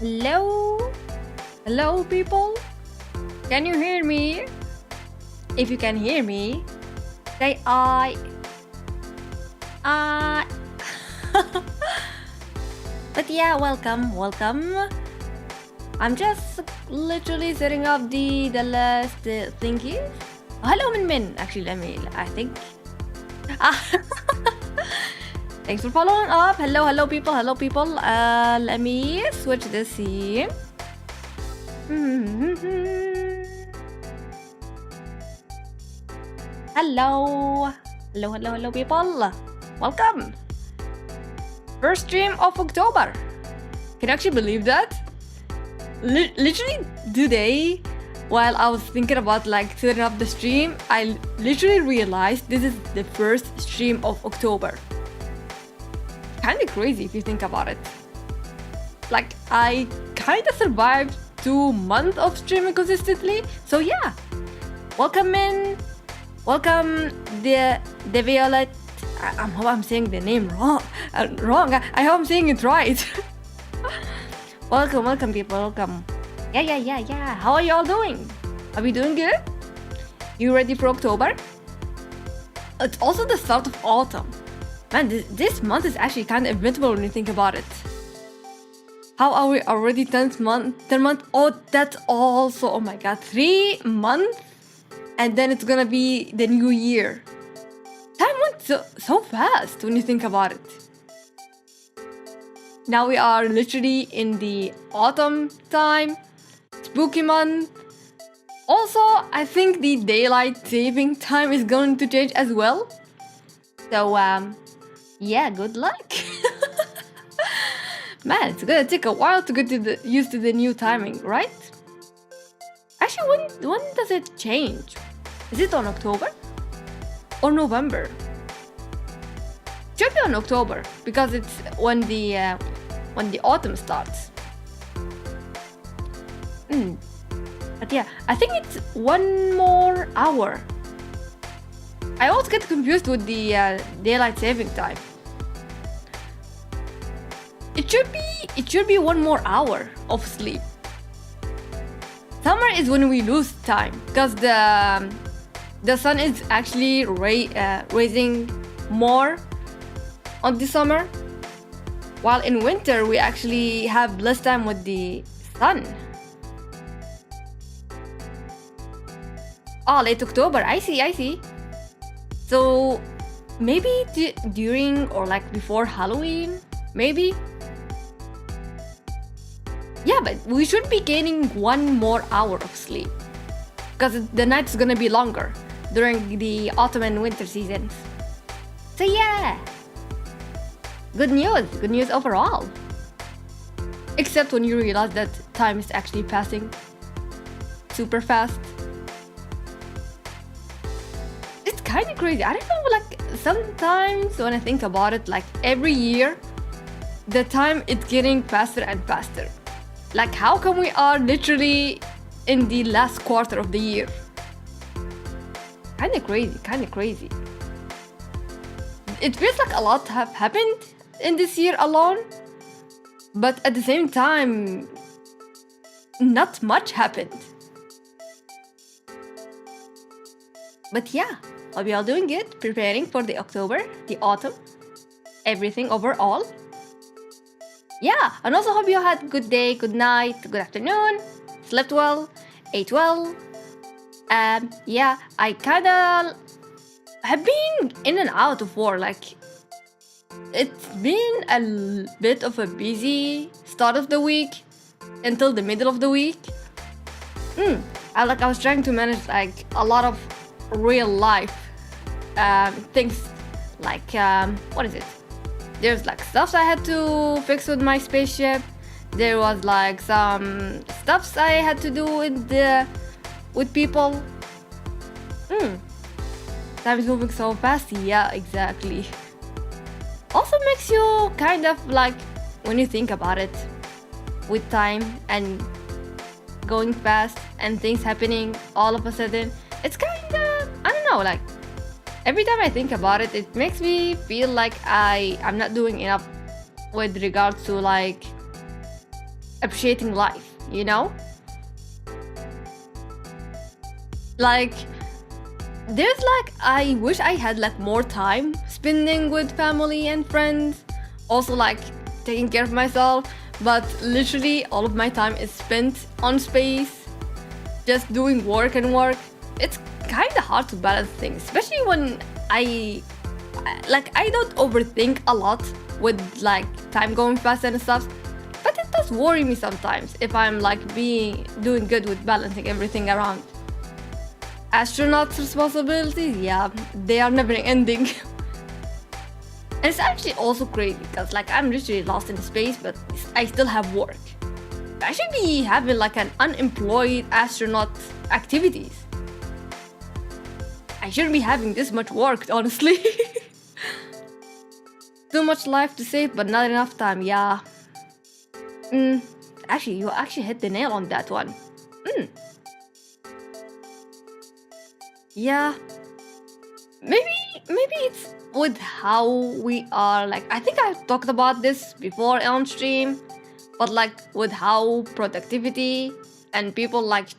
Hello? Hello, people? Can you hear me? If you can hear me, say I. I. But yeah, welcome. I'm just literally setting up the last thingy. Hello, Min. Actually, I think. Ah. Thanks for following up. Hello, people. Let me switch the scene. Hello, people. Welcome. First stream of October. Can you actually believe that? Literally today, while I was thinking about setting up the stream, I literally realized this is the first stream of October. Kinda crazy if you think about it. I kinda survived 2 months of streaming consistently. So yeah, welcome the Violet. I hope I'm saying the name wrong. I hope I'm saying it right. welcome people, welcome. Yeah. How are y'all doing? Are we doing good? You ready for October? It's also the start of autumn. Man, this month is actually kind of eventful when you think about it. How are we already 10th month? 10 month? Oh, that's also, oh my god, 3 months? And then it's gonna be the new year. Time went so fast when you think about it. Now we are literally in the autumn time, spooky month. Also, I think the daylight saving time is going to change as well. So, yeah, good luck. Man, it's gonna take a while to get used to the new timing, right? Actually, when does it change? Is it on October? Or November? Should be on October, because it's when the autumn starts. But yeah, I think it's 1 more hour. I always get confused with the daylight saving time. It should be 1 more hour of sleep. Summer is when we lose time, because the sun is actually raising more on the summer, while in winter we actually have less time with the sun. Oh, late October. I see. So maybe during or before Halloween, maybe. Yeah, but we should be gaining 1 more hour of sleep, because the night is gonna be longer during the autumn and winter seasons. So yeah, good news overall. Except when you realize that time is actually passing super fast. It's kind of crazy. I don't know, sometimes when I think about it, every year, the time is getting faster and faster. How come we are literally in the last quarter of the year? Kinda crazy. It feels like a lot have happened in this year alone, but at the same time, not much happened. But yeah, hope you all doing good, preparing for the October, the autumn, everything overall. Yeah, and also hope you had good day, good night, good afternoon, slept well, ate well. Yeah, I kinda have been in and out of work. It's been a bit of a busy start of the week until the middle of the week. I was trying to manage a lot of real life things, what is it? There's stuffs I had to fix with my spaceship. There was some stuffs I had to do with people. Time is moving so fast. Yeah, exactly. Also makes you kind of when you think about it, with time and going fast and things happening all of a sudden, it's kinda, I don't know, every time I think about it, it makes me feel like I'm not doing enough with regards to appreciating life, you know? Like, I wish I had like more time spending with family and friends, also like taking care of myself, but literally all of my time is spent on space, just doing work and work. It's kind of hard to balance things, especially when I don't overthink a lot with like time going fast and stuff, but it does worry me sometimes if I'm like doing good with balancing everything around. Astronauts' responsibilities, yeah, they are never ending. And it's actually also crazy because like I'm literally lost in space, but I still have work. I should be having like an unemployed astronaut activities. I shouldn't be having this much work, honestly. Too much life to save, but not enough time, yeah. Actually, you actually hit the nail on that one. Yeah. Maybe it's with how we are, like, I think I've talked about this before on stream, but like with how productivity and people like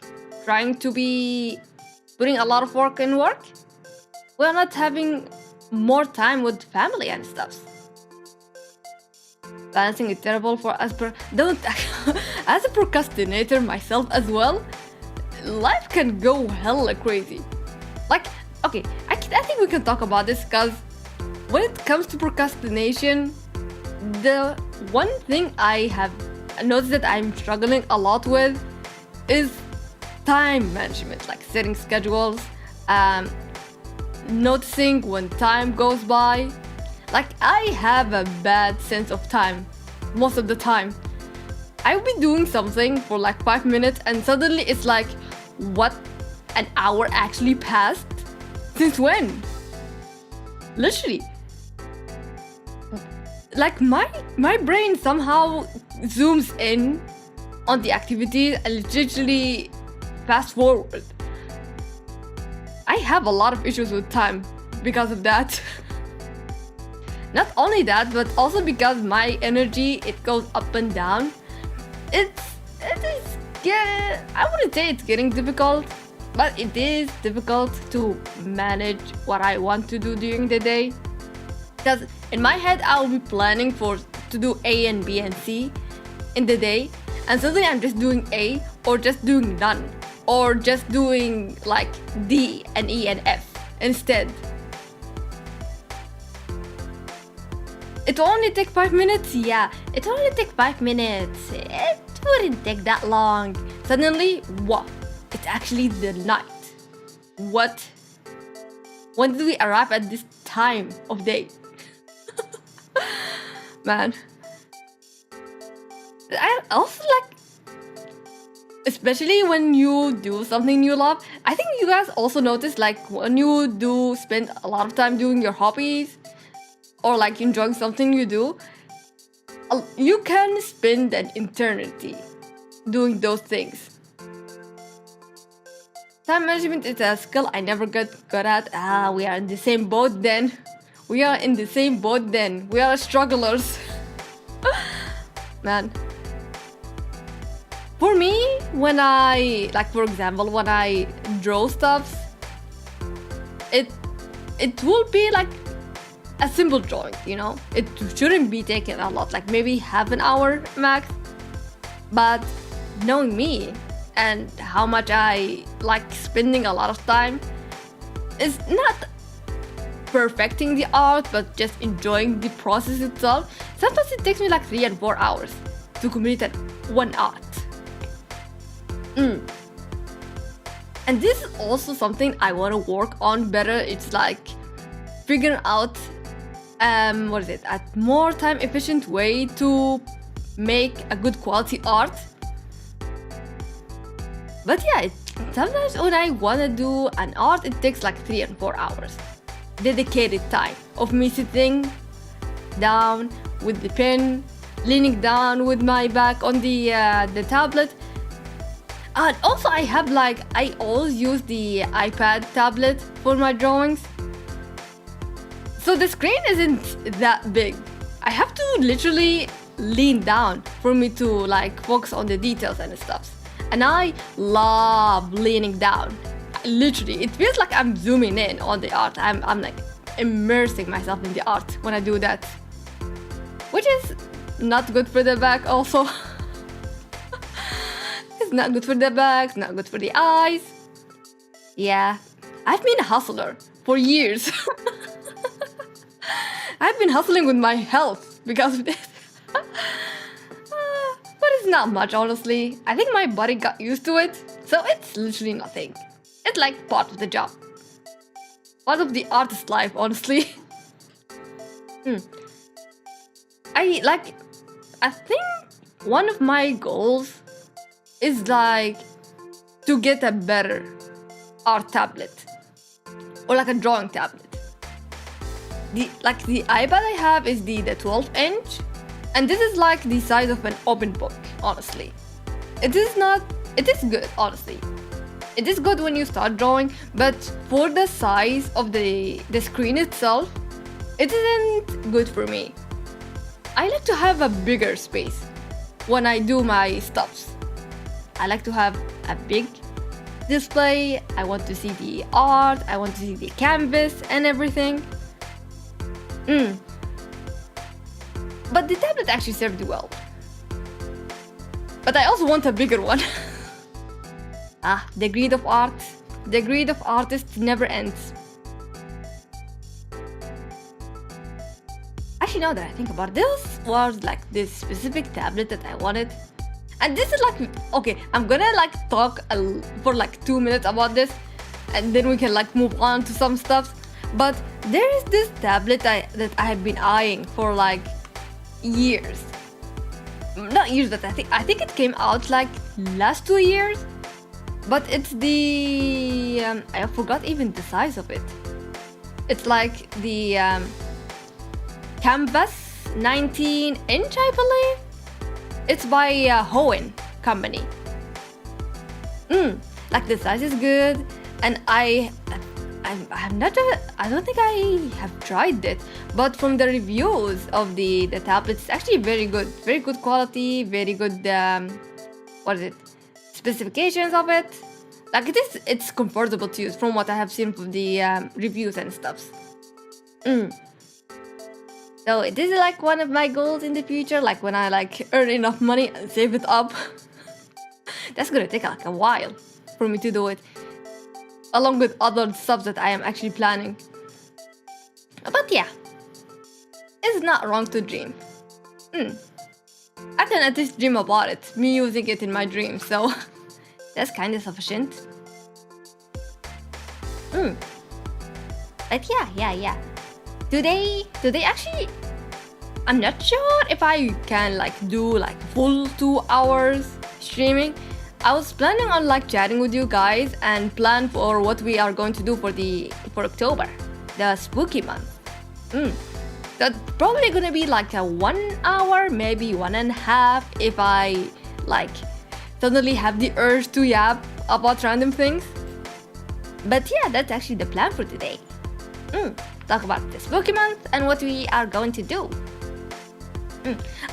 trying to be putting a lot of work in work, we're not having more time with family and stuff. Balancing is terrible for us, don't as a procrastinator myself as well, life can go hella crazy. Like, okay, I think we can talk about this because when it comes to procrastination, the one thing I have noticed that I'm struggling a lot with is time management, like setting schedules, noticing when time goes by. Like, I have a bad sense of time most of the time. I'll be doing something for like 5 minutes and suddenly it's like, what? An hour actually passed? Since when? Literally. Like my brain somehow zooms in on the activities and literally fast forward. I have a lot of issues with time because of that. Not only that, but also because my energy, it goes up and down. It is, yeah, I wouldn't say it's getting difficult, but it is difficult to manage what I want to do during the day. Because in my head, I'll be planning to do A and B and C in the day, and suddenly I'm just doing A, or just doing none, or just doing like D and E and F instead. It will only take 5 minutes? Yeah, it will only take 5 minutes. It wouldn't take that long. Suddenly, what? It's actually the night. What? When did we arrive at this time of day? Man. I also like, especially when you do something you love. I think you guys also notice, like, when you do spend a lot of time doing your hobbies, or like enjoying something you do, you can spend an eternity doing those things. Time management is a skill I never got good at. We are in the same boat then. We are strugglers. Man. For me, when for example, when I draw stuff, it will be like a simple drawing, you know? It shouldn't be taking a lot, like maybe half an hour max. But knowing me and how much I like spending a lot of time, is not perfecting the art, but just enjoying the process itself. Sometimes it takes me like 3 and 4 hours to complete one art. And this is also something I want to work on better. It's like figuring out a more time efficient way to make a good quality art. But yeah, sometimes when I want to do an art, it takes like 3 and 4 hours. Dedicated time of me sitting down with the pen, leaning down with my back on the tablet. And also I always use the iPad tablet for my drawings. So the screen isn't that big. I have to literally lean down for me to like focus on the details and stuff. And I love leaning down. Literally, it feels like I'm zooming in on the art. I'm like immersing myself in the art when I do that. Which is not good for the back also. It's not good for the back, it's not good for the eyes. Yeah, I've been a hustler for years. I've been hustling with my health because of this. But it's not much, honestly. I think my body got used to it, so it's literally nothing. It's like part of the job. Part of the artist life, honestly. I think one of my goals is like to get a better art tablet or like a drawing tablet. The iPad I have is the 12-inch, and this is like the size of an open book, honestly. It is good, honestly. It is good when you start drawing, but for the size of the screen itself, it isn't good for me. I like to have a bigger space when I do my stuffs. I like to have a big display. I want to see the art, I want to see the canvas and everything. But the tablet actually served well. But I also want a bigger one. The greed of art. The greed of artists never ends. Actually, now that I think about it, this was like this specific tablet that I wanted. And this is like, okay, I'm gonna like talk for like 2 minutes about this, and then we can like move on to some stuff. But there is this tablet that I have been eyeing for like years. Not years, but I think it came out like last 2 years. But it's the I forgot even the size of it. It's like the Canvas 19-inch, I believe. It's by Hoenn company. Like the size is good, and I don't think I have tried it, but from the reviews of the tablet, it's actually very good quality, very good specifications of it. Like it's comfortable to use from what I have seen from the reviews and stuff. So this is like one of my goals in the future, like when I like earn enough money and save it up. That's gonna take like a while for me to do it, along with other stuff that I am actually planning. But yeah, it's not wrong to dream. I can at least dream about it, me using it in my dreams, so that's kind of sufficient. But yeah. Today actually, I'm not sure if I can like do like full 2 hours streaming. I was planning on like chatting with you guys and plan for what we are going to do for October, the spooky month. That's probably gonna be like a 1 hour, maybe 1.5 if I like suddenly have the urge to yap about random things. But yeah, that's actually the plan for today. Talk about the spooky month and what we are going to do.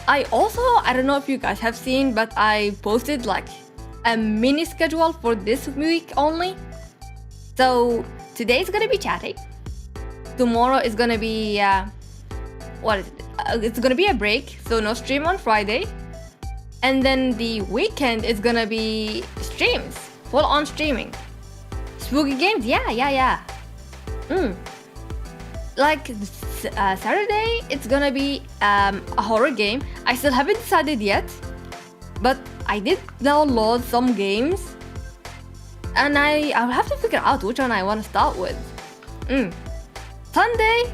I don't know if you guys have seen, but I posted like a mini schedule for this week only. So today is gonna be chatting. Tomorrow is gonna be it's gonna be a break, so no stream on Friday. And then the weekend is gonna be streams, full on streaming. Spooky games, yeah. Like Saturday, it's gonna be a horror game. I still haven't decided yet, but I did download some games, and I'll have to figure out which one I want to start with. Sunday,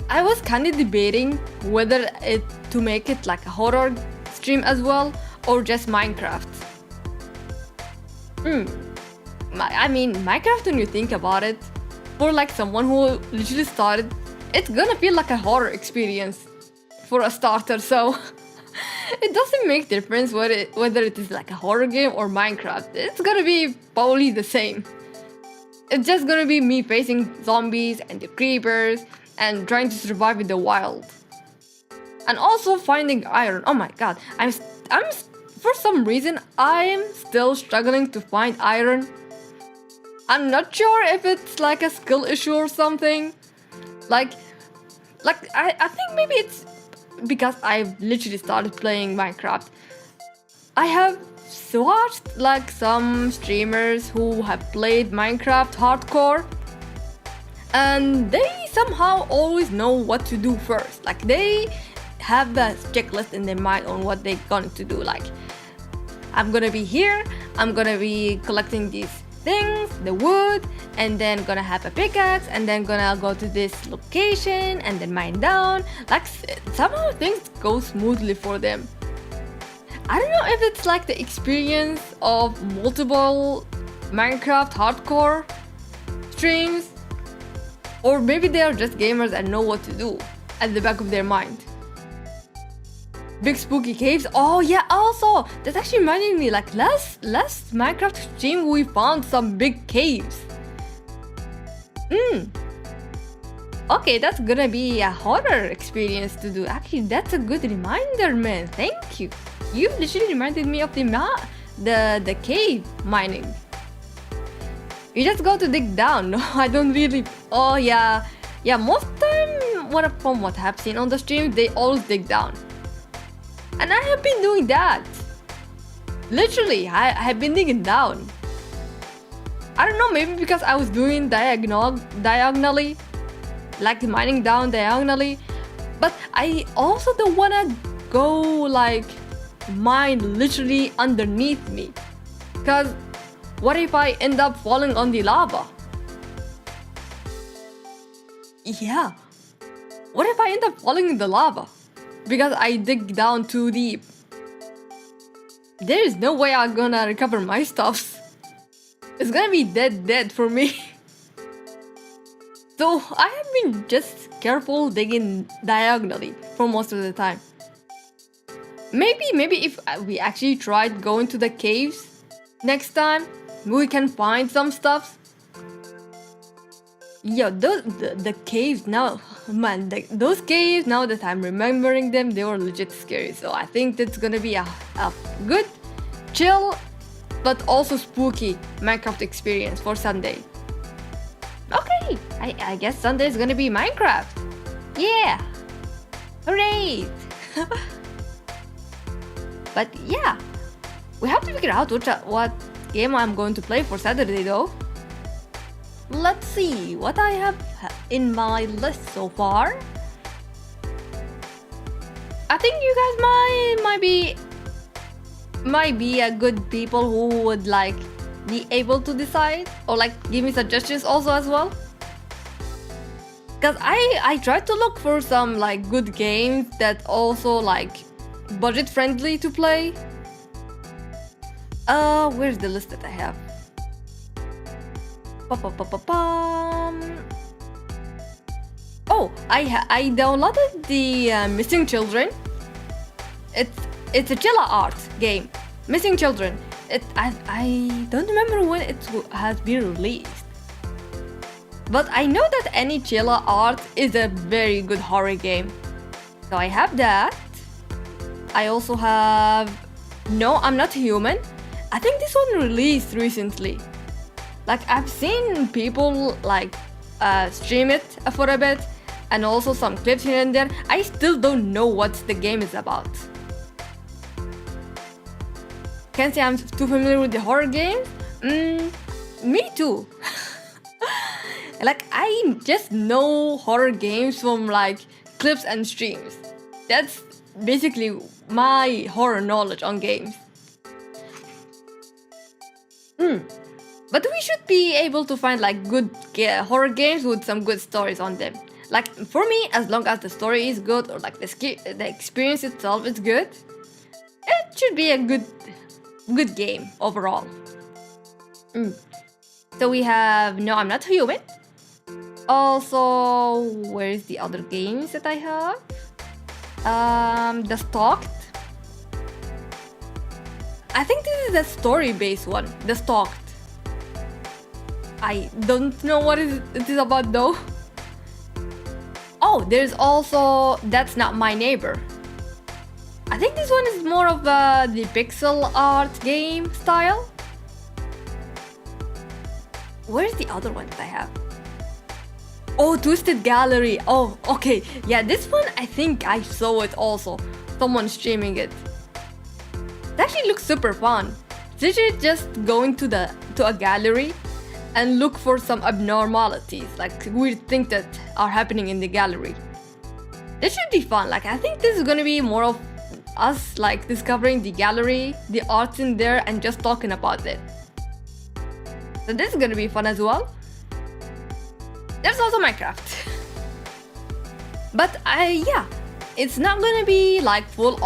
I was kind of debating whether to make it like a horror stream as well, or just Minecraft. I mean, Minecraft, when you think about it, for like someone who literally started, it's gonna feel like a horror experience for a starter, so it doesn't make difference whether it is like a horror game or Minecraft. It's gonna be probably the same. It's just gonna be me facing zombies and the creepers and trying to survive in the wild. And also finding iron. Oh my god, for some reason I'm still struggling to find iron. I'm not sure if it's like a skill issue or something. Like I think maybe it's because I've literally started playing Minecraft. I have watched like some streamers who have played Minecraft hardcore, and they somehow always know what to do first. Like they have a checklist in their mind on what they're going to do. Like, I'm gonna be here, I'm gonna be collecting these things, the wood, and then gonna have a pickaxe, and then gonna go to this location and then mine down. Like somehow things go smoothly for them. I don't know if it's like the experience of multiple Minecraft hardcore streams, or maybe they are just gamers and know what to do at the back of their mind. Big spooky caves. Oh yeah, also that's actually reminding me, like last Minecraft stream we found some big caves. Okay, that's gonna be a horror experience to do. Actually, that's a good reminder, man. Thank you. You literally reminded me of the cave mining. You just go to dig down. No, I don't really. Oh yeah, most time, from what I've seen on the stream, they always dig down. And I have been doing that. Literally, I have been digging down. I don't know, maybe because I was doing diagonally, like mining down diagonally. But I also don't wanna go like mine literally underneath me. Cause what if I end up falling on the lava? Yeah. What if I end up falling in the lava? Because I dig down too deep. There is no way I'm gonna recover my stuffs. It's gonna be dead for me. So I have been just careful digging diagonally for most of the time. Maybe if we actually tried going to the caves next time, we can find some stuff. Yo, the caves now, man, those caves, now that I'm remembering them, they were legit scary. So I think that's gonna be a good, chill, but also spooky Minecraft experience for Sunday. Okay, I guess Sunday is gonna be Minecraft. Yeah, hooray! But yeah, we have to figure out what game I'm going to play for Saturday though. Let's see what I have in my list so far. I think you guys might be a good people who would like be able to decide or like give me suggestions also as well. Cause I tried to look for some like good games that also like budget friendly to play. Where's the list that I have? Oh, I downloaded the Missing Children. It's a chill art game. Missing Children. I don't remember when it has been released. But I know that any chill art is a very good horror game. So I have that. I also have No, I'm Not Human. I think this one released recently. Like I've seen people like stream it for a bit, and also some clips here and there. I still don't know what the game is about. Can't say I'm too familiar with the horror games. Me too. Like I just know horror games from like clips and streams. That's basically my horror knowledge on games. But we should be able to find like good horror games with some good stories on them. Like for me, as long as the story is good or like the experience itself is good, it should be a good game overall. So we have No, I'm Not Human. Also, where is the other games that I have? The Stalked. I think this is a story-based one. The Stalked. I don't know what it is about though. Oh, there's also That's Not My Neighbor. one is more of the pixel art game style. Where's the other one that I have? Oh, Twisted Gallery. Oh, okay. Yeah, this one I think I saw it also. Someone streaming it. It actually looks super fun. Literally just going to a gallery and look for some abnormalities, like weird things that are happening in the gallery. This should be fun. Like I think this is gonna be more of us like discovering the gallery, the arts in there, and just talking about it. So this is gonna be fun as well. There's also Minecraft. But yeah, it's not gonna be like full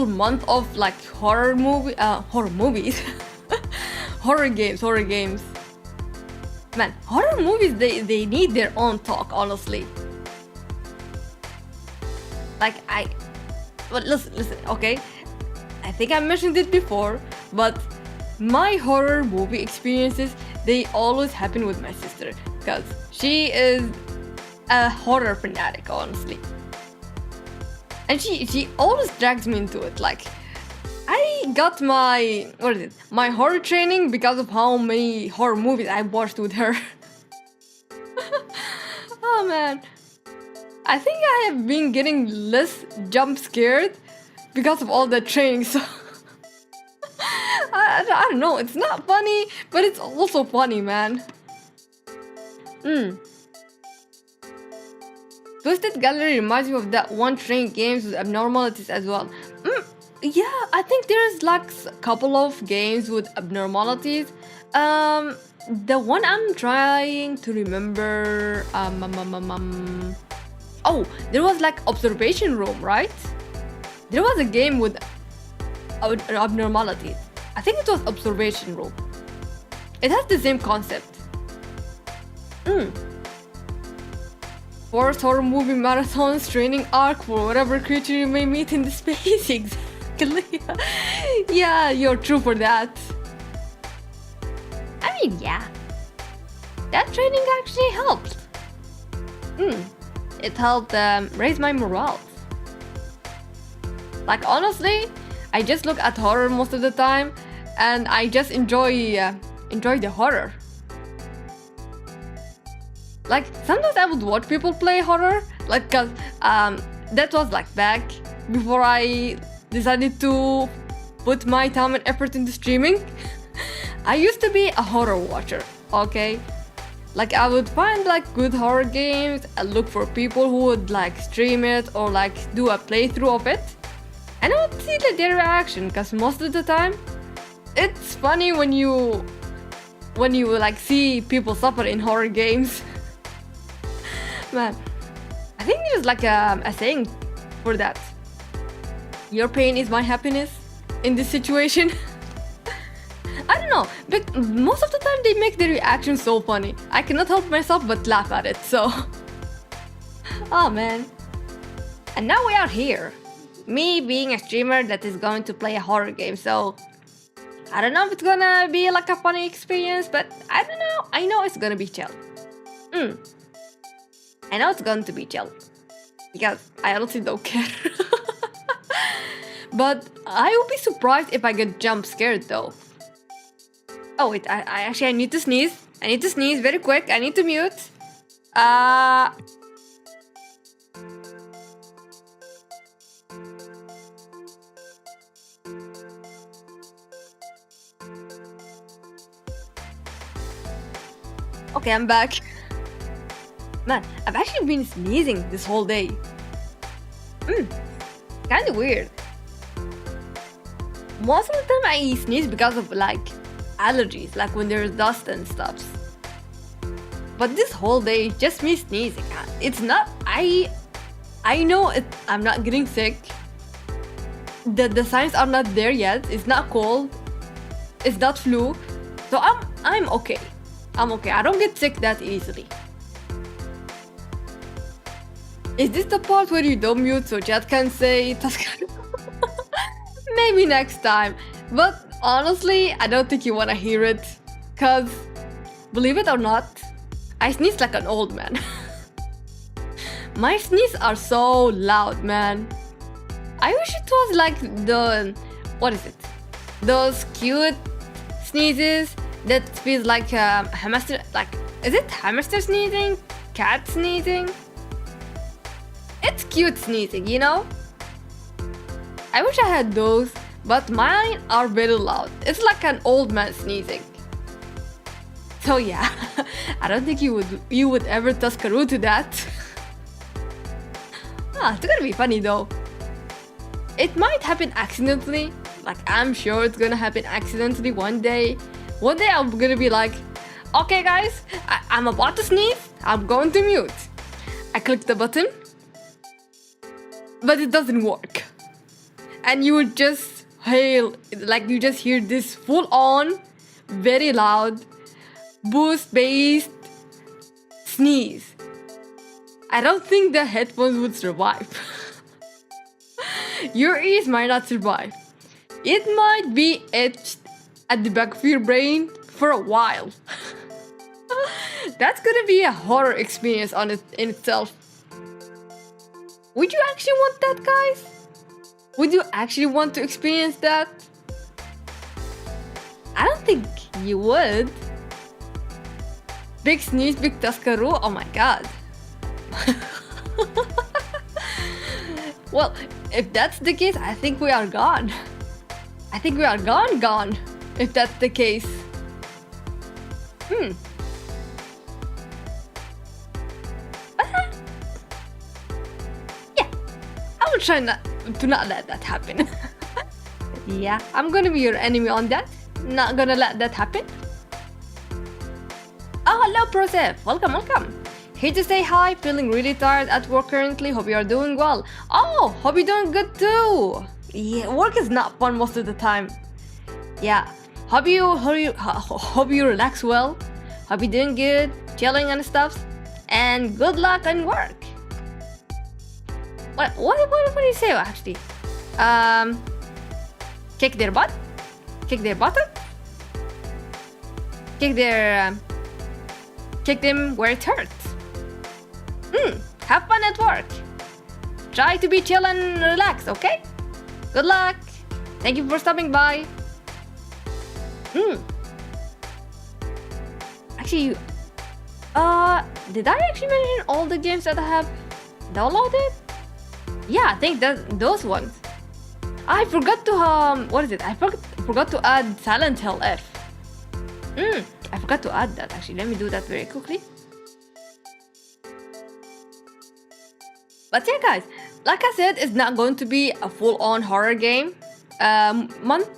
month of like horror movies, horror games. Man, horror movies, they need their own talk, honestly. Like but listen, okay? I think I mentioned it before, but my horror movie experiences, they always happen with my sister, because she is a horror fanatic, honestly. And she always drags me into it. Like, I got my horror training because of how many horror movies I watched with her. Oh man, I think I have been getting less jump scared because of all that training. So I don't know, it's not funny, but it's also funny, man. Twisted Gallery reminds me of that one train games with abnormalities as well. Yeah, I think there's like a couple of games with abnormalities. The one I'm trying to remember, oh, there was like Observation Room, right? There was a game with abnormalities. I think it was Observation Room. It has the same concept. Forced horror movie marathons, training arc for whatever creature you may meet in the space. Exactly. Yeah, you're true for that. I mean, yeah. That training actually helped. It helped raise my morale. Like, honestly, I just look at horror most of the time, and I just enjoy the horror. Like, sometimes I would watch people play horror, like, cause that was like back before I decided to put my time and effort into streaming. I used to be a horror watcher, okay? Like, I would find like good horror games and look for people who would like stream it or like do a playthrough of it. And I would see their reaction, cause most of the time, it's funny when you like see people suffer in horror games. Man, I think there's like a saying for that. Your pain is my happiness in this situation. I don't know, but most of the time they make the reaction so funny. I cannot help myself but laugh at it, so... Oh man. And now we are here. Me being a streamer that is going to play a horror game, so... I don't know if it's gonna be like a funny experience, but I don't know. I know it's gonna be chill. I know it's going to be chill. Because I honestly don't care. But I will be surprised if I get jump scared though. Oh wait, I need to sneeze. I need to sneeze very quick. I need to mute. Okay, I'm back. Man, I've actually been sneezing this whole day. Kinda weird. Most of the time I sneeze because of like allergies, like when there's dust and stuff. But this whole day, just me sneezing. It's not, I know I'm not getting sick. The signs are not there yet. It's not cold. It's not flu. So I'm okay. I'm okay. I don't get sick that easily. Is this the part where you don't mute so chat can say Tuscan? Maybe next time. But honestly, I don't think you wanna hear it. Cause, believe it or not, I sneeze like an old man. My sneezes are so loud, man. I wish it was like what is it? Those cute sneezes that feels like hamster. Like, is it hamster sneezing? Cat sneezing? It's cute sneezing, you know? I wish I had those, but mine are very loud. It's like an old man sneezing. So yeah, I don't think you would ever Tuscaroo to that. It's gonna be funny though. It might happen accidentally. Like, I'm sure it's gonna happen accidentally one day. One day I'm gonna be like, okay guys, I'm about to sneeze, I'm going to mute. I click the button, but it doesn't work. And you would just hail, like you just hear this full on, very loud, boost-based sneeze. I don't think the headphones would survive. Your ears might not survive. It might be etched at the back of your brain for a while. That's gonna be a horror experience in itself. Would you actually want that, guys? Would you actually want to experience that? I don't think you would. Big sneeze, big Tuscaroo, oh my god. Well, if that's the case, I think we are gone. I think we are gone, if that's the case. Yeah, I will try to not let that happen. Yeah, I'm gonna be your enemy on that. Not gonna let that happen. Oh, hello, Prosef. Welcome. Here to say hi. Feeling really tired at work currently. Hope you are doing well. Oh, hope you're doing good too. Yeah, work is not fun most of the time. Yeah, hope you relax well. Hope you're doing good, chilling and stuff. And good luck on work. What do you say actually? Kick their butt? Kick their button? Kick them where it hurts. Have fun at work. Try to be chill and relaxed, okay? Good luck. Thank you for stopping by. Actually, did I actually mention all the games that I have downloaded? Yeah, I think those ones. I forgot to what is it? I forgot to add Silent Hill F. I forgot to add that actually. Let me do that very quickly. But yeah, guys, like I said, it's not going to be a full-on horror game month.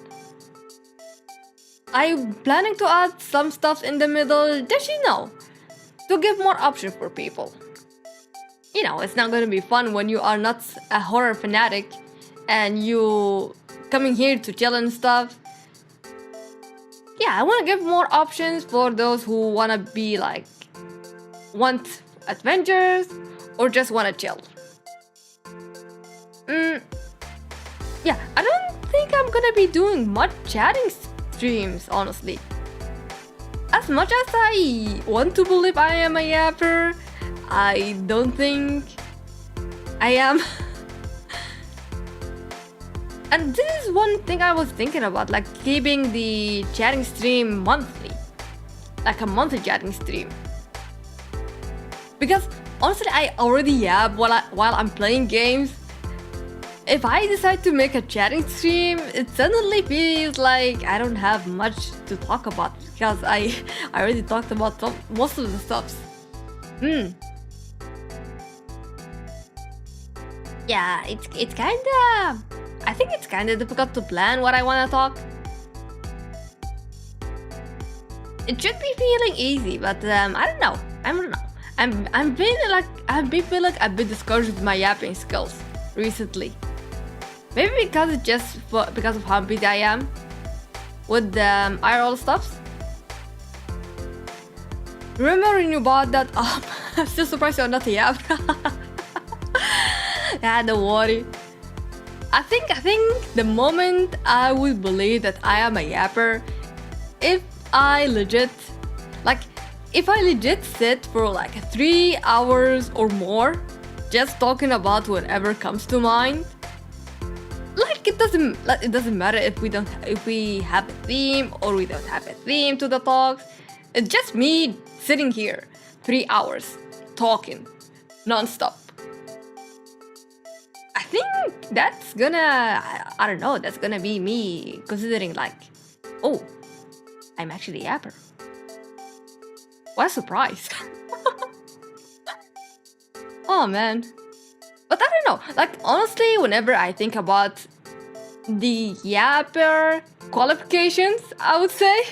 I'm planning to add some stuff in the middle, just to give more options for people. It's not going to be fun when you are not a horror fanatic and you coming here to chill and stuff. Yeah, I want to give more options for those who want to be want adventures or just want to chill. Yeah, I don't think I'm gonna be doing much chatting streams, honestly. As much as I want to believe I am a yapper, I don't think I am. And this is one thing I was thinking about, keeping the chatting stream monthly. Like a monthly chatting stream. Because honestly, I already yap while I'm playing games. If I decide to make a chatting stream, it suddenly feels like I don't have much to talk about because I already talked about most of the stuff. Yeah, it's kinda... I think it's kinda difficult to plan what I wanna talk. It should be feeling easy, but I don't know. I've been feeling a bit discouraged with my yapping skills recently. Maybe because because of how busy I am with the IRL stuff. Remember when you bought that up? I'm still surprised you're not a yap. Yeah, don't worry. I think the moment I would believe that I am a yapper, if I legit sit for 3 hours or more just talking about whatever comes to mind, it doesn't matter if we have a theme or we don't have a theme to the talks. It's just me sitting here 3 hours talking non-stop. I think that's gonna, I don't know, that's gonna be me considering like, oh, I'm actually a yapper. What a surprise. Oh man. But I don't know, like honestly, whenever I think about the yapper qualifications, I would say,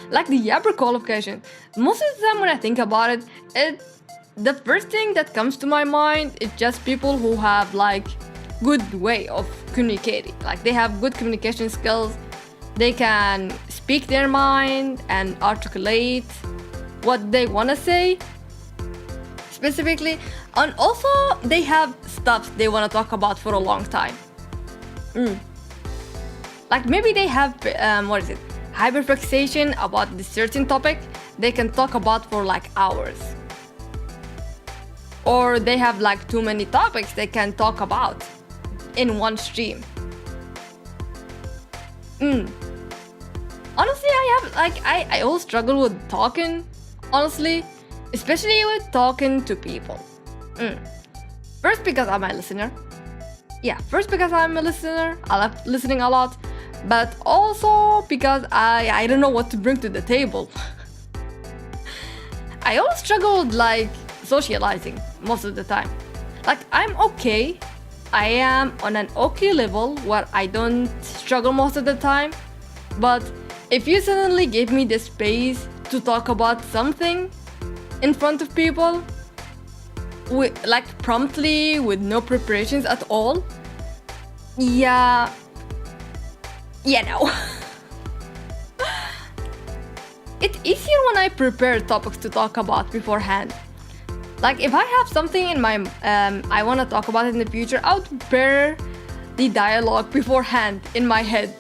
like the yapper qualification, most of the time when I think about it, the first thing that comes to my mind is just people who have like good way of communicating. Like they have good communication skills, they can speak their mind and articulate what they want to say specifically, and also they have stuff they want to talk about for a long time. Like maybe they have hyperfixation about this certain topic they can talk about for like hours, or they have like too many topics they can talk about in one stream. Honestly, I always struggle with talking, honestly, especially with talking to people. First because I'm a listener. I love listening a lot, but also because I don't know what to bring to the table. I always struggle with like socializing most of the time. Like I'm okay. I am on an okay level where I don't struggle most of the time, but if you suddenly give me the space to talk about something in front of people, like promptly with no preparations at all, no. It's easier when I prepare topics to talk about beforehand. Like if I have something in my I want to talk about it in the future, I would prepare the dialogue beforehand in my head.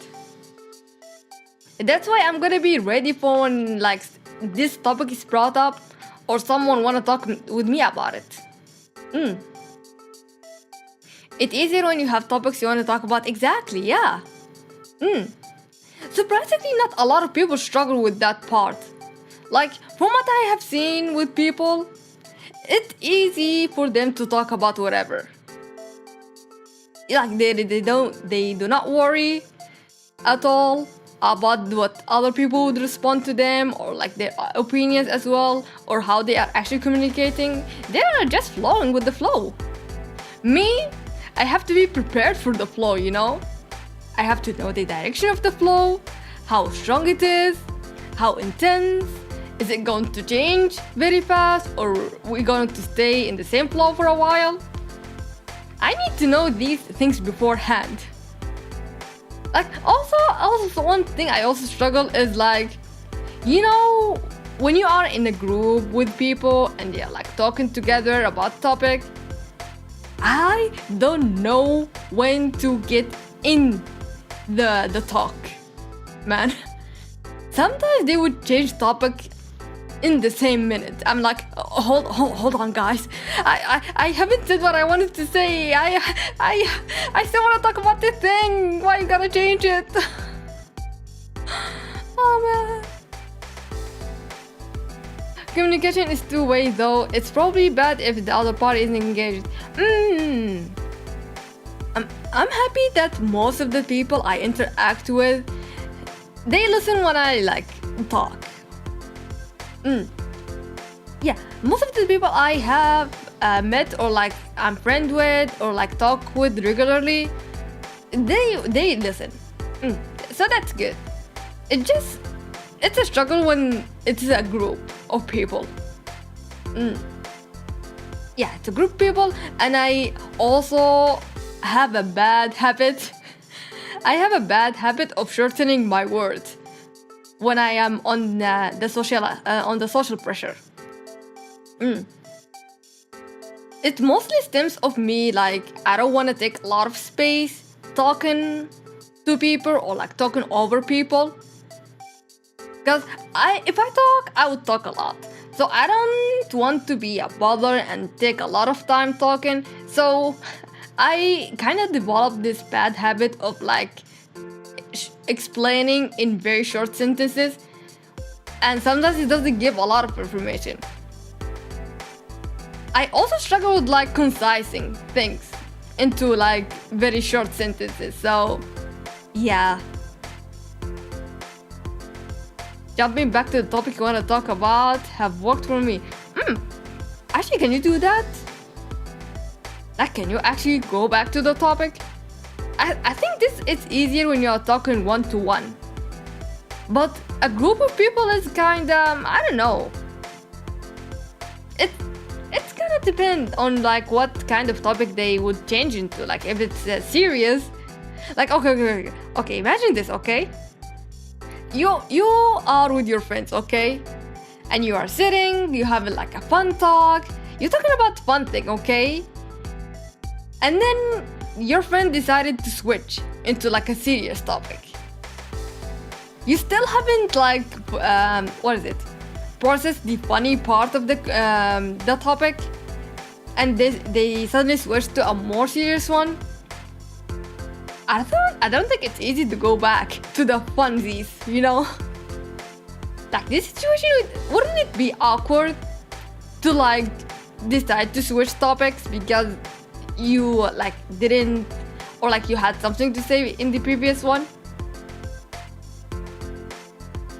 That's why I'm gonna be ready for when like this topic is brought up or someone wanna talk with me about it. It's easier when you have topics you want to talk about. Exactly, yeah. Surprisingly, not a lot of people struggle with that part. Like from what I have seen with people, it's easy for them to talk about whatever. Like they do not worry at all about what other people would respond to them, or like their opinions as well, or how they are actually communicating. They are just flowing with the flow. Me, I have to be prepared for the flow, you know? I have to know the direction of the flow, how strong it is, how intense. Is it going to change very fast, or are we going to stay in the same flow for a while? I need to know these things beforehand. Like also one thing I also struggle is like, you know, when you are in a group with people and they're like talking together about topic, I don't know when to get in the talk, man. Sometimes they would change topic in the same minute. I'm like, hold on, guys. I haven't said what I wanted to say. I still want to talk about this thing. Why you gotta change it? Oh man. Communication is two-way though. It's probably bad if the other party isn't engaged. I'm happy that most of the people I interact with, they listen when I like talk. Yeah, most of the people I have met or like I'm friend with or like talk with regularly, they listen. So that's good. It's a struggle when it's a group of people. Yeah, it's a group of people, and I also have a bad habit. I have a bad habit of shortening my words when I am on the social pressure. It mostly stems of me like I don't want to take a lot of space talking to people or like talking over people. Because if I talk, I would talk a lot. So I don't want to be a bother and take a lot of time talking. So I kind of developed this bad habit of like explaining in very short sentences, and sometimes it doesn't give a lot of information. I also struggle with like concising things into like very short sentences, so yeah. Jumping back to the topic you want to talk about have worked for me. Actually, can you do that? Like, can you actually go back to the topic? I think it's easier when you're talking one-to-one. But a group of people is kind of, I don't know. It's gonna depend on like what kind of topic they would change into. Like if it's serious, like okay, imagine this, okay? You are with your friends, okay? And you are sitting, you having like a fun talk. You're talking about fun thing, okay? And then your friend decided to switch into like a serious topic. You still haven't like processed the funny part of the topic, and they suddenly switched to a more serious one. I don't think it's easy to go back to the funsies, you know? Like this situation, wouldn't it be awkward to like decide to switch topics because you like didn't, or like you had something to say in the previous one?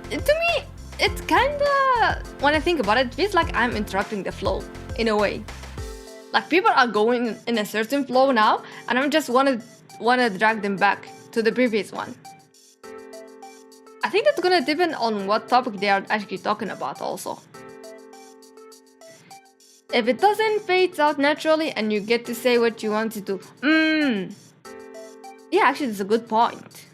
To me, it's kinda, when I think about it, it feels like I'm interrupting the flow in a way. Like people are going in a certain flow now, and I'm just wanna drag them back to the previous one. I think that's gonna depend on what topic they are actually talking about also. If it doesn't fade out naturally and you get to say what you want to do, yeah, actually that's a good point.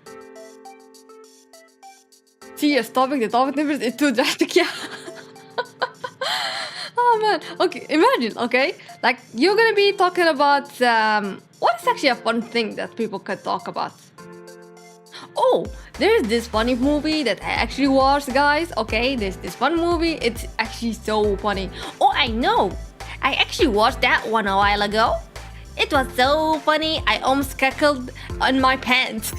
Serious topic, the topic numbers is too drastic, yeah. Oh man, okay, imagine, okay? Like you're gonna be talking about what is actually a fun thing that people could talk about? Oh, there's this funny movie that I actually watched, guys. Okay, there's this fun movie. It's actually so funny. Oh, I know. I actually watched that one a while ago. It was so funny. I almost cackled on my pants.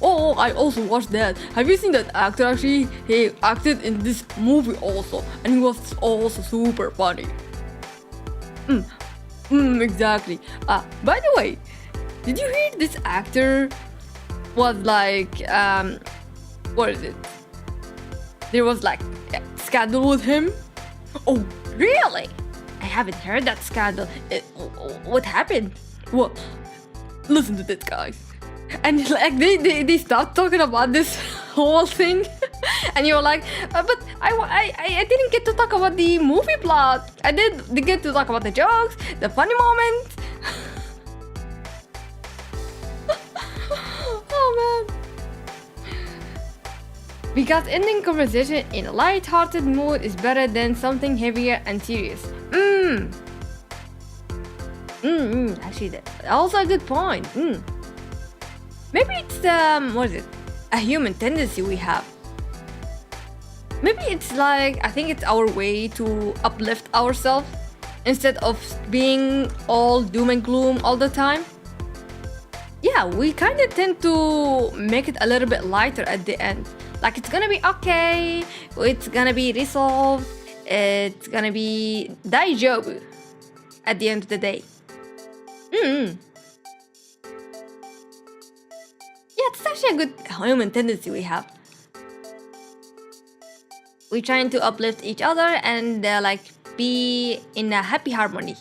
Oh, I also watched that. Have you seen that actor actually? He acted in this movie also, and he was also super funny. Exactly. By the way, did you hear this actor was like, what is it? There was like a scandal with him. Oh, really? I haven't heard that scandal. What happened? Well, listen to this, guys. And like they start talking about this whole thing, and you're like, but I didn't get to talk about the movie plot. I did get to talk about the jokes, the funny moments. Oh man. Because ending conversation in a light-hearted mood is better than something heavier and serious. Actually, that's also a good point. Maybe it's what is it? A human tendency we have. Maybe it's like, I think it's our way to uplift ourselves instead of being all doom and gloom all the time. Yeah, we kind of tend to make it a little bit lighter at the end. Like it's gonna be okay, it's gonna be resolved, it's gonna be daijoubu at the end of the day. Yeah, it's actually a good human tendency we have. We're trying to uplift each other and like be in a happy harmony.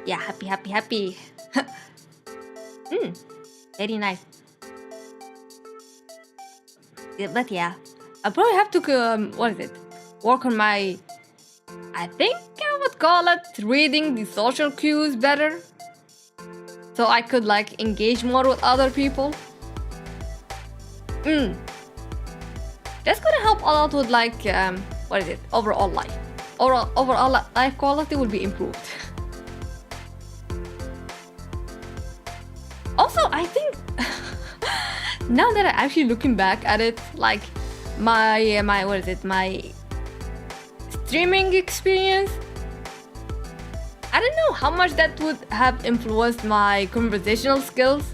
Yeah, happy. Very nice. Yeah, but yeah, I probably have to work on my, I think I would call it reading the social cues better, so I could like engage more with other people. That's gonna help a lot with like overall life. Overall life quality will be improved. Also, I think now that I'm actually looking back at it, like my streaming experience, I don't know how much that would have influenced my conversational skills.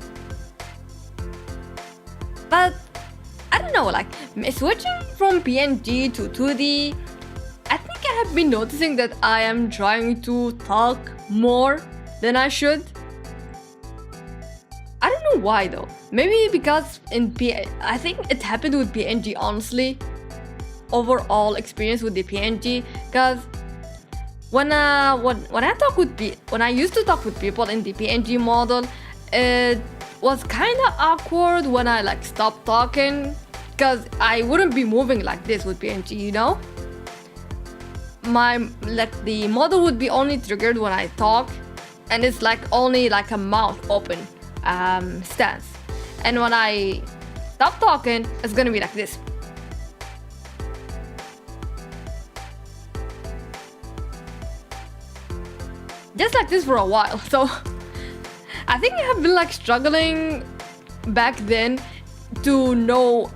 But I don't know, like switching from PNG to 2D, I think I have been noticing that I am trying to talk more than I should. I don't know why though. Maybe because I think it happened with PNG honestly. Overall experience with the PNG, because when I used to talk with people in the PNG model, it was kind of awkward when I like stopped talking, because I wouldn't be moving like this with PNG, you know. The model would be only triggered when I talk, and it's like only like a mouth open stance, and when I stop talking, it's gonna be like this. Just like this for a while. So I think I have been like struggling back then to know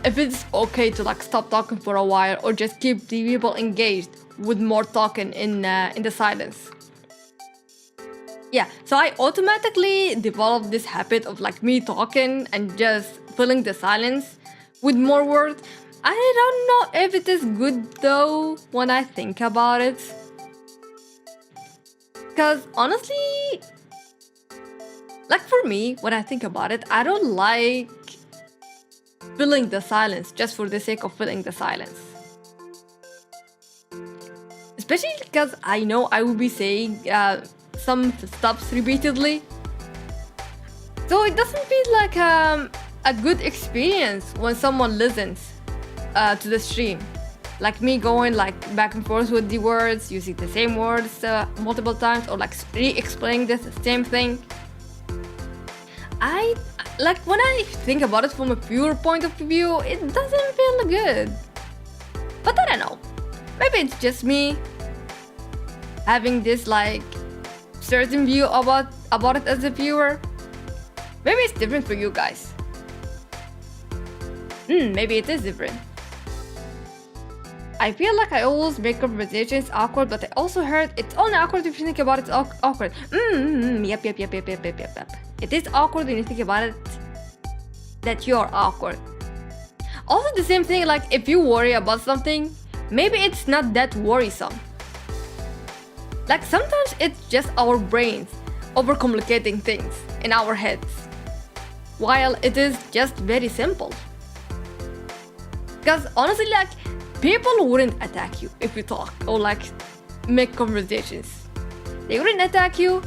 if it's okay to like stop talking for a while or just keep the people engaged with more talking in the silence. Yeah, so I automatically developed this habit of like me talking and just filling the silence with more words. I don't know if it is good though when I think about it. Because honestly, like for me, when I think about it, I don't like filling the silence just for the sake of filling the silence. Especially because I know I will be saying some stuff repeatedly. So it doesn't feel like a good experience when someone listens to the stream. Like me going like back and forth with the words, using the same words multiple times, or like re-explaining the same thing. I like when I think about it from a pure point of view, it doesn't feel good. But I don't know. Maybe it's just me having this like certain view about it as a viewer. Maybe it's different for you guys. Maybe it is different. I feel like I always make conversations awkward, but I also heard it's only awkward if you think about it awkward. Yep. It is awkward when you think about it that you're awkward. Also the same thing, like if you worry about something, maybe it's not that worrisome. Like sometimes it's just our brains overcomplicating things in our heads, while it is just very simple. Because honestly, like people wouldn't attack you if you talk or like make conversations. They wouldn't attack you.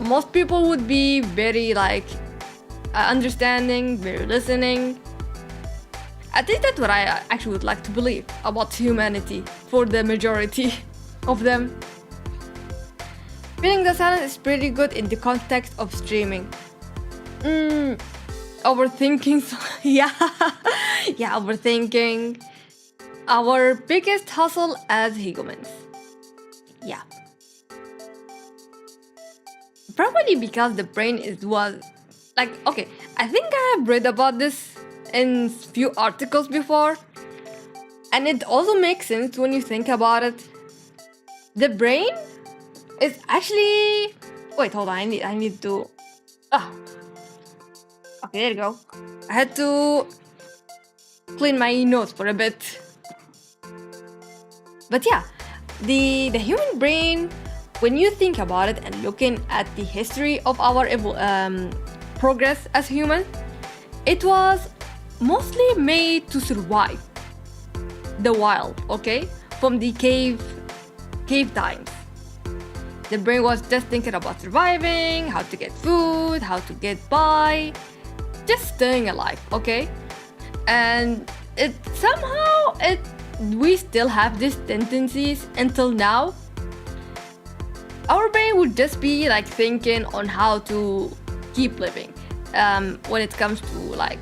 Most people would be very like understanding, very listening. At least that's what I actually would like to believe about humanity for the majority of them. Feeling the silence is pretty good in the context of streaming. Overthinking. Yeah, overthinking. Our biggest hustle as humans. Yeah. Probably because the brain was like, okay, I think I have read about this in few articles before, and it also makes sense when you think about it. The brain is actually... Wait, hold on, I need to... Okay, there you go. I had to clean my nose for a bit. But yeah, the human brain, when you think about it and looking at the history of our progress as human, it was mostly made to survive the wild, okay? From the cave times. The brain was just thinking about surviving, how to get food, how to get by, just staying alive, okay? And we still have these tendencies until now. Our brain would just be like thinking on how to keep living when it comes to like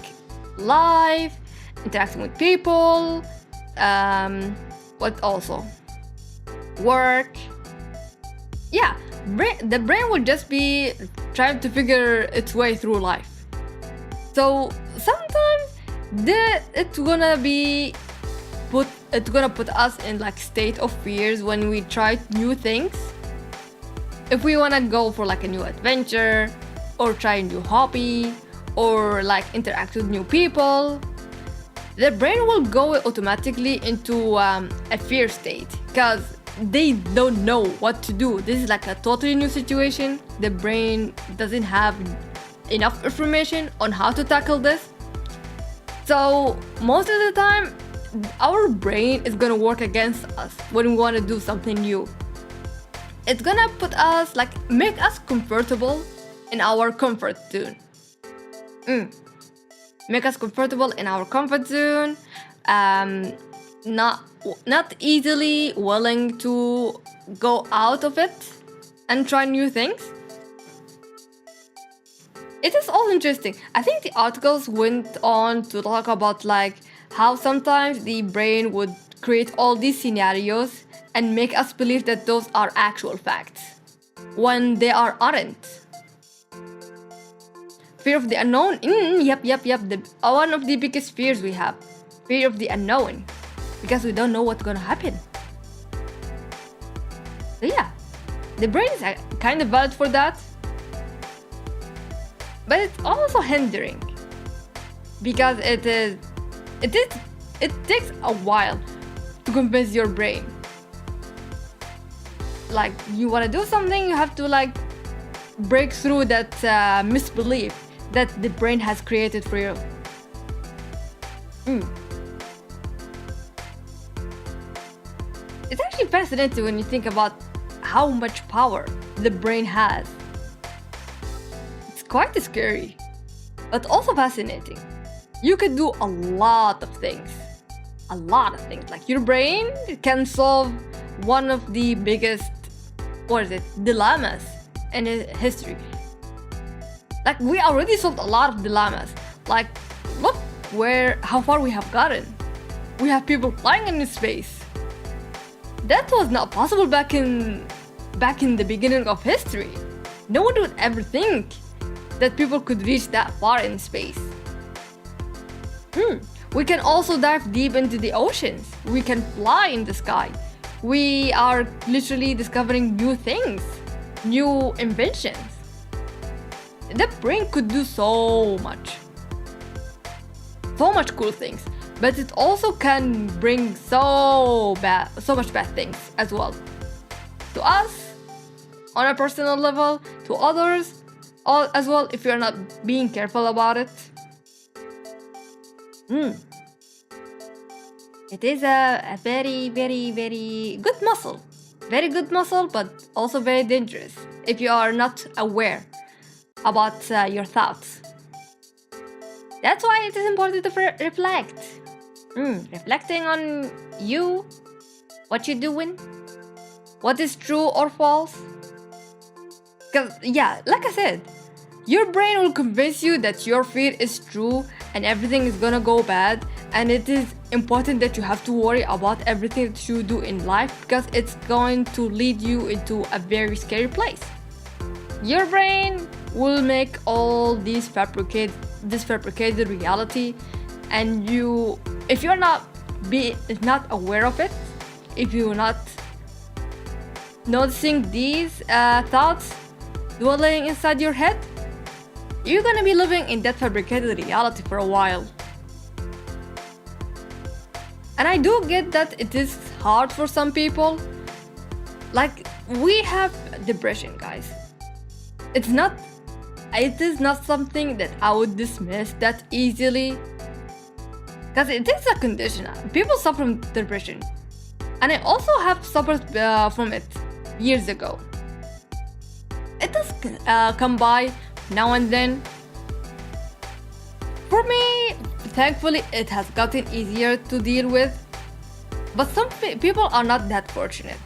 life, interacting with people, what also? Work. Yeah, the brain would just be trying to figure its way through life. So sometimes it's gonna put us in like state of fears when we try new things, if we want to go for like a new adventure or try a new hobby or like interact with new people, the brain will go automatically into a fear state because they don't know what to do. This is like a totally new situation. The brain doesn't have enough information on how to tackle this. So most of the time, our brain is gonna work against us when we want to do something new. It's gonna put us, like, make us comfortable in our comfort zone. Make us comfortable in our comfort zone. Not easily willing to go out of it and try new things. It is all interesting. I think the articles went on to talk about like how sometimes the brain would create all these scenarios and make us believe that those are actual facts when they aren't. Fear of the unknown. Yep. One of the biggest fears we have. Fear of the unknown. Because we don't know what's gonna happen. So yeah, the brain is kind of valid for that. But it's also hindering. Because it takes a while to convince your brain. Like, you wanna do something, you have to like break through that misbelief that the brain has created for you. It's actually fascinating when you think about how much power the brain has. It's quite scary, but also fascinating. You could do a lot of things. Like, your brain can solve one of the biggest, dilemmas in history. Like, we already solved a lot of dilemmas. Like, look how far we have gotten. We have people flying in space. That was not possible back in the beginning of history. No one would ever think that people could reach that far in space. We can also dive deep into the oceans. We can fly in the sky. We are literally discovering new things, new inventions. The brain could do so much cool things, but it also can bring so much bad things as well. To us, on a personal level, to others, as well, if you're not being careful about it. It is a very, very, very good muscle. Very good muscle, but also very dangerous if you are not aware about your thoughts. That's why it is important to reflect. Reflecting on you, what you're doing, what is true or false. Because, yeah, like I said, your brain will convince you that your fear is true and everything is gonna go bad, and it is important that you have to worry about everything that you do in life because it's going to lead you into a very scary place. Your brain will make all this fabricated reality, and if you're not aware of it, if you're not noticing these thoughts dwelling inside your head, you're gonna be living in that fabricated reality for a while. And I do get that it is hard for some people. Like, we have depression, guys. It is not something that I would dismiss that easily, because it is a condition. People suffer from depression, and I also have suffered from it years ago. It does come by now and then. For me, thankfully, it has gotten easier to deal with, but some people are not that fortunate.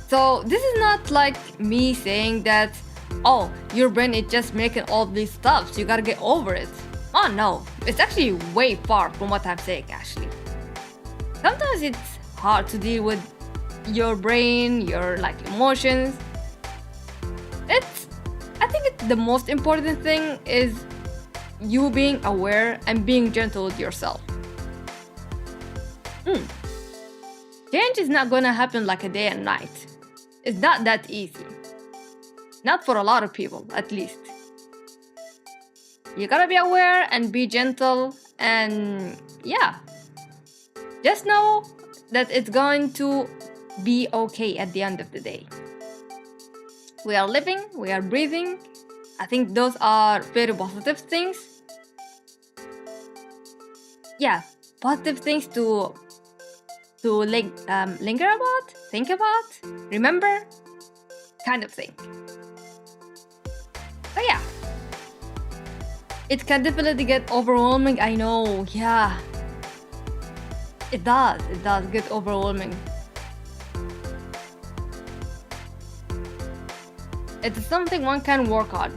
So this is not like me saying that, oh, your brain is just making all these stuff, so you gotta get over it. Oh no, it's actually way far from what I'm saying, actually. Sometimes it's hard to deal with your brain, your emotions. I think the most important thing is you being aware and being gentle with yourself. Change is not gonna happen like a day and night. It's not that easy. Not for a lot of people, at least. You gotta be aware and be gentle, and yeah, just know that it's going to be okay at the end of the day. We are living, we are breathing. I think those are very positive things. Yeah, positive things to linger about, think about, remember, kind of thing. So yeah, it can definitely get overwhelming. I know, yeah, it does get overwhelming. It's something one can work on.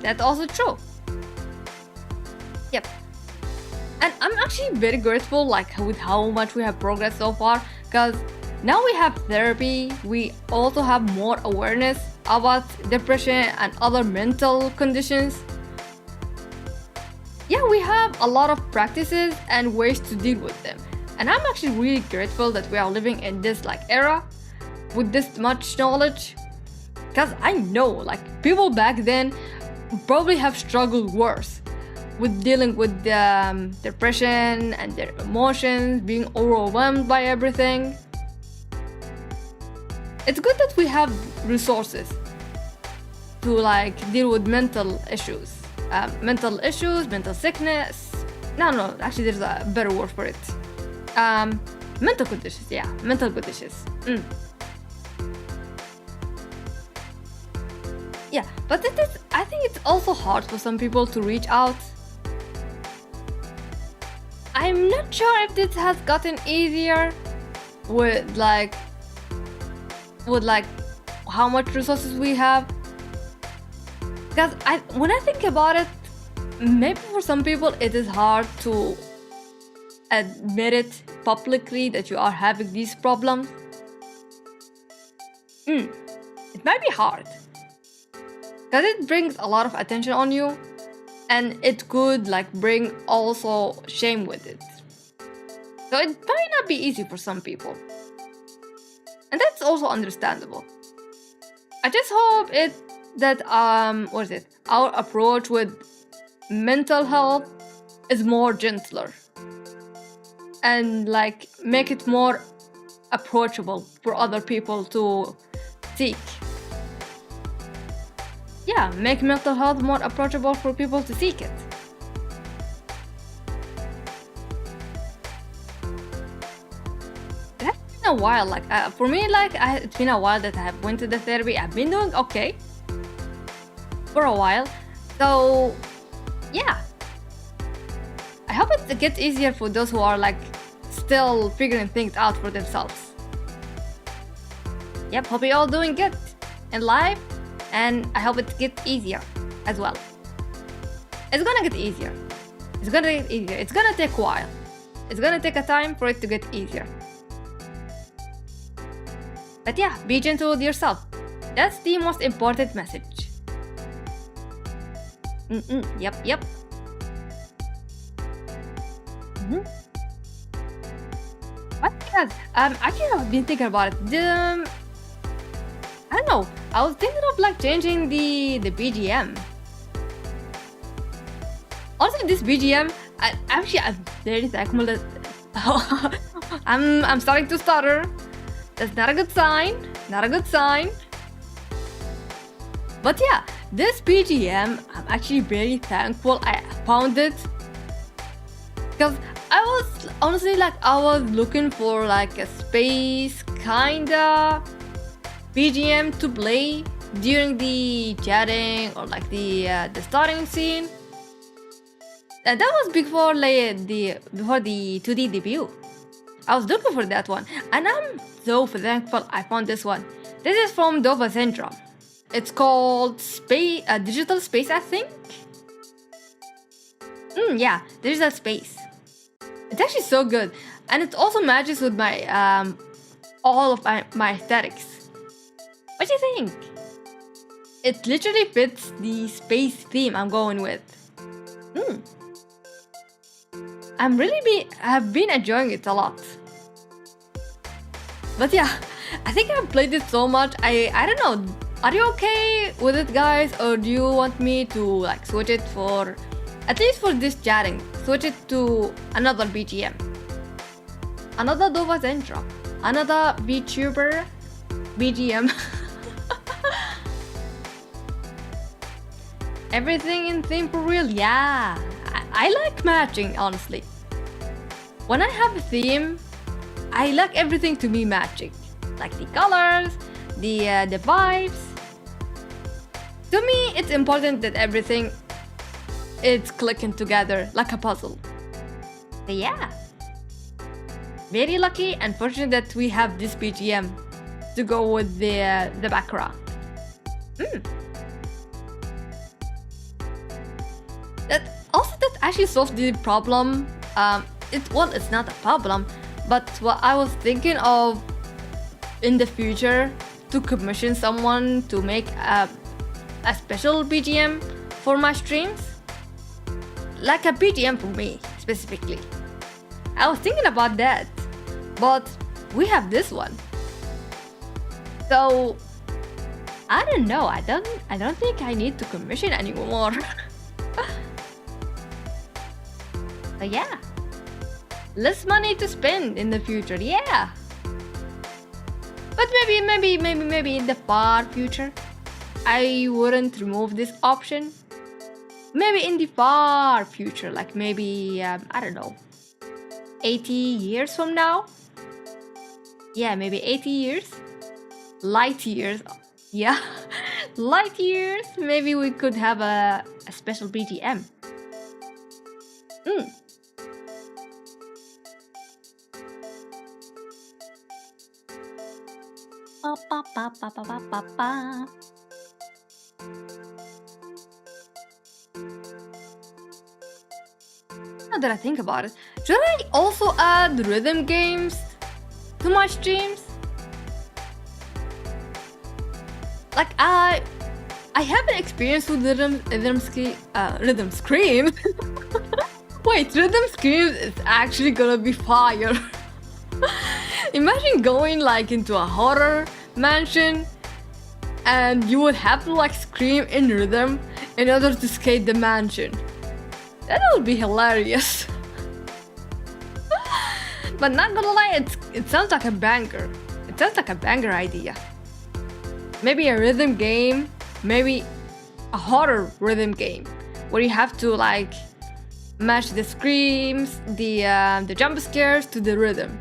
That's also true. Yep. And I'm actually very grateful with how much we have progressed so far, because now we have therapy, we also have more awareness about depression and other mental conditions. Yeah, we have a lot of practices and ways to deal with them. And I'm actually really grateful that we are living in this era with this much knowledge. Because I know people back then probably have struggled worse with dealing with depression and their emotions, being overwhelmed by everything. It's good that we have resources to deal with mental issues, mental sickness. No, actually there's a better word for it. Mental conditions, yeah, mental conditions. Yeah, but I think it's also hard for some people to reach out. I'm not sure if this has gotten easier with how much resources we have. Because when I think about it, maybe for some people it is hard to admit it publicly that you are having these problems. It might be hard. Because it brings a lot of attention on you, and it could bring also shame with it. So it might not be easy for some people. And that's also understandable. I just hope that our approach with mental health is more gentler. And make it more approachable for other people to seek. Yeah, make mental health more approachable for people to seek it. It has been a while, for me, it's been a while that I have went to the therapy. I've been doing okay for a while, so yeah. I hope it gets easier for those who are still figuring things out for themselves. Yep, hope you're all doing good in life. And I hope it gets easier as well. It's gonna get easier. It's gonna take a while. It's gonna take a time for it to get easier. But yeah, be gentle with yourself. That's the most important message. Yep. But yeah, actually I've been thinking about it. I don't know. I was thinking of changing the BGM. Also, this BGM, I'm very thankful that I'm starting to stutter. That's not a good sign. But yeah, this BGM, I'm actually very thankful I found it, because I was honestly I was looking for a space kinda BGM to play during the chatting or the starting scene. And that was before the 2D debut. I was looking for that one, and I'm so thankful I found this one. This is from Dova Syndrome. It's called Digital Space, I think. Yeah, Digital Space. It's actually so good, and it also matches with my all of my aesthetics. What do you think? It literally fits the space theme I'm going with. I've been enjoying it a lot. But yeah, I think I've played it so much. I don't know. Are you okay with it, guys, or do you want me to like switch it for, at least for this chatting, switch it to another BGM, another Dova's intro, another VTuber BGM. Everything in theme for real. Yeah, I like matching, honestly. When I have a theme, I like everything to be matching, like the colors, the vibes. To me, it's important that everything is clicking together like a puzzle. So yeah, very lucky and fortunate that we have this BGM to go with the background. That actually solved the problem. It's not a problem, but what I was thinking of in the future, to commission someone to make a special BGM for my streams, like a BGM for me specifically. I was thinking about that, but we have this one, so I don't know. I don't think I need to commission anymore. So yeah, less money to spend in the future. Yeah, but maybe in the far future, I wouldn't remove this option. Maybe in the far future, like maybe I don't know, 80 years from now. Yeah, maybe 80 years, light years. Yeah, light years. Maybe we could have a special BGM. Now that I think about it, should I also add rhythm games to my streams? Like I have an experience with rhythm scream. Wait, rhythm screams is actually gonna be fire. Imagine going like into a horror mansion and you would have to like scream in rhythm in order to escape the mansion. That would be hilarious. But not gonna lie, it sounds like a banger. It sounds like a banger idea. Maybe a rhythm game, maybe a horror rhythm game where you have to like match the screams, the jump scares to the rhythm.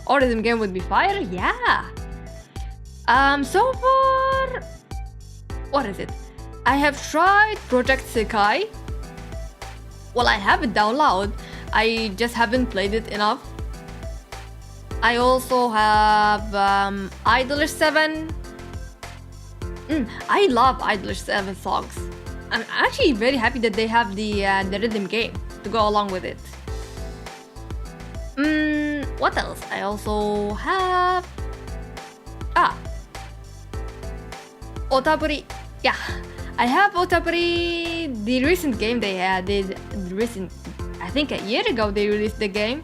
Or rhythm game would be fire. Yeah. So far, what is it? I have tried Project Sekai. Well, I have it download. I just haven't played it enough. I also have Idolish 7. I love Idolish 7 songs. I'm actually very happy that they have the rhythm game to go along with it. What else? I also have Otaburi. Yeah, I have Otaburi. The recent game they had, I think a year ago they released the game.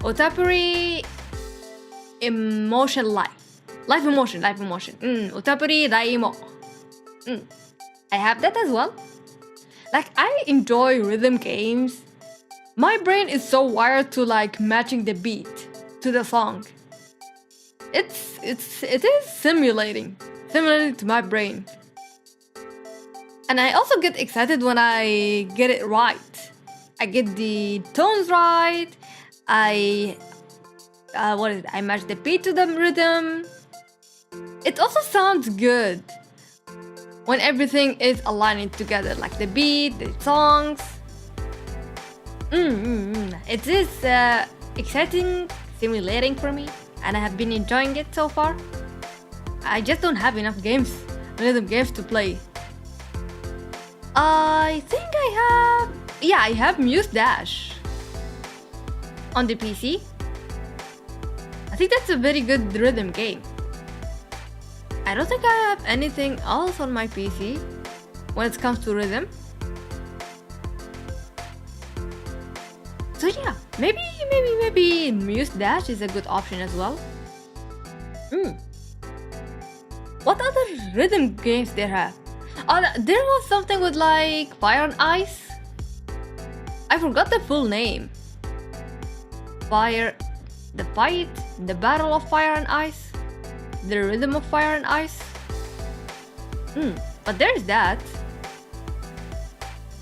Otaburi Emotion Life Emotion. Otaburi Raimo. I have that as well. Like, I enjoy rhythm games. My brain is so wired to like matching the beat to the song. It is simulating to my brain. And I also get excited when I get it right. I get the tones right. I match the beat to the rhythm. It also sounds good when everything is aligning together, like the beat, the songs. It is exciting, stimulating for me, and I have been enjoying it so far. I just don't have enough rhythm games to play. I think I have Muse Dash on the PC. I think that's a very good rhythm game. I don't think I have anything else on my PC when it comes to rhythm. So So yeah, maybe Muse Dash is a good option as well. What other rhythm games there have? Oh, there was something with like Fire and Ice. I forgot the full name. Fire, the fight, the battle of Fire and Ice, the rhythm of Fire and Ice. But there's that.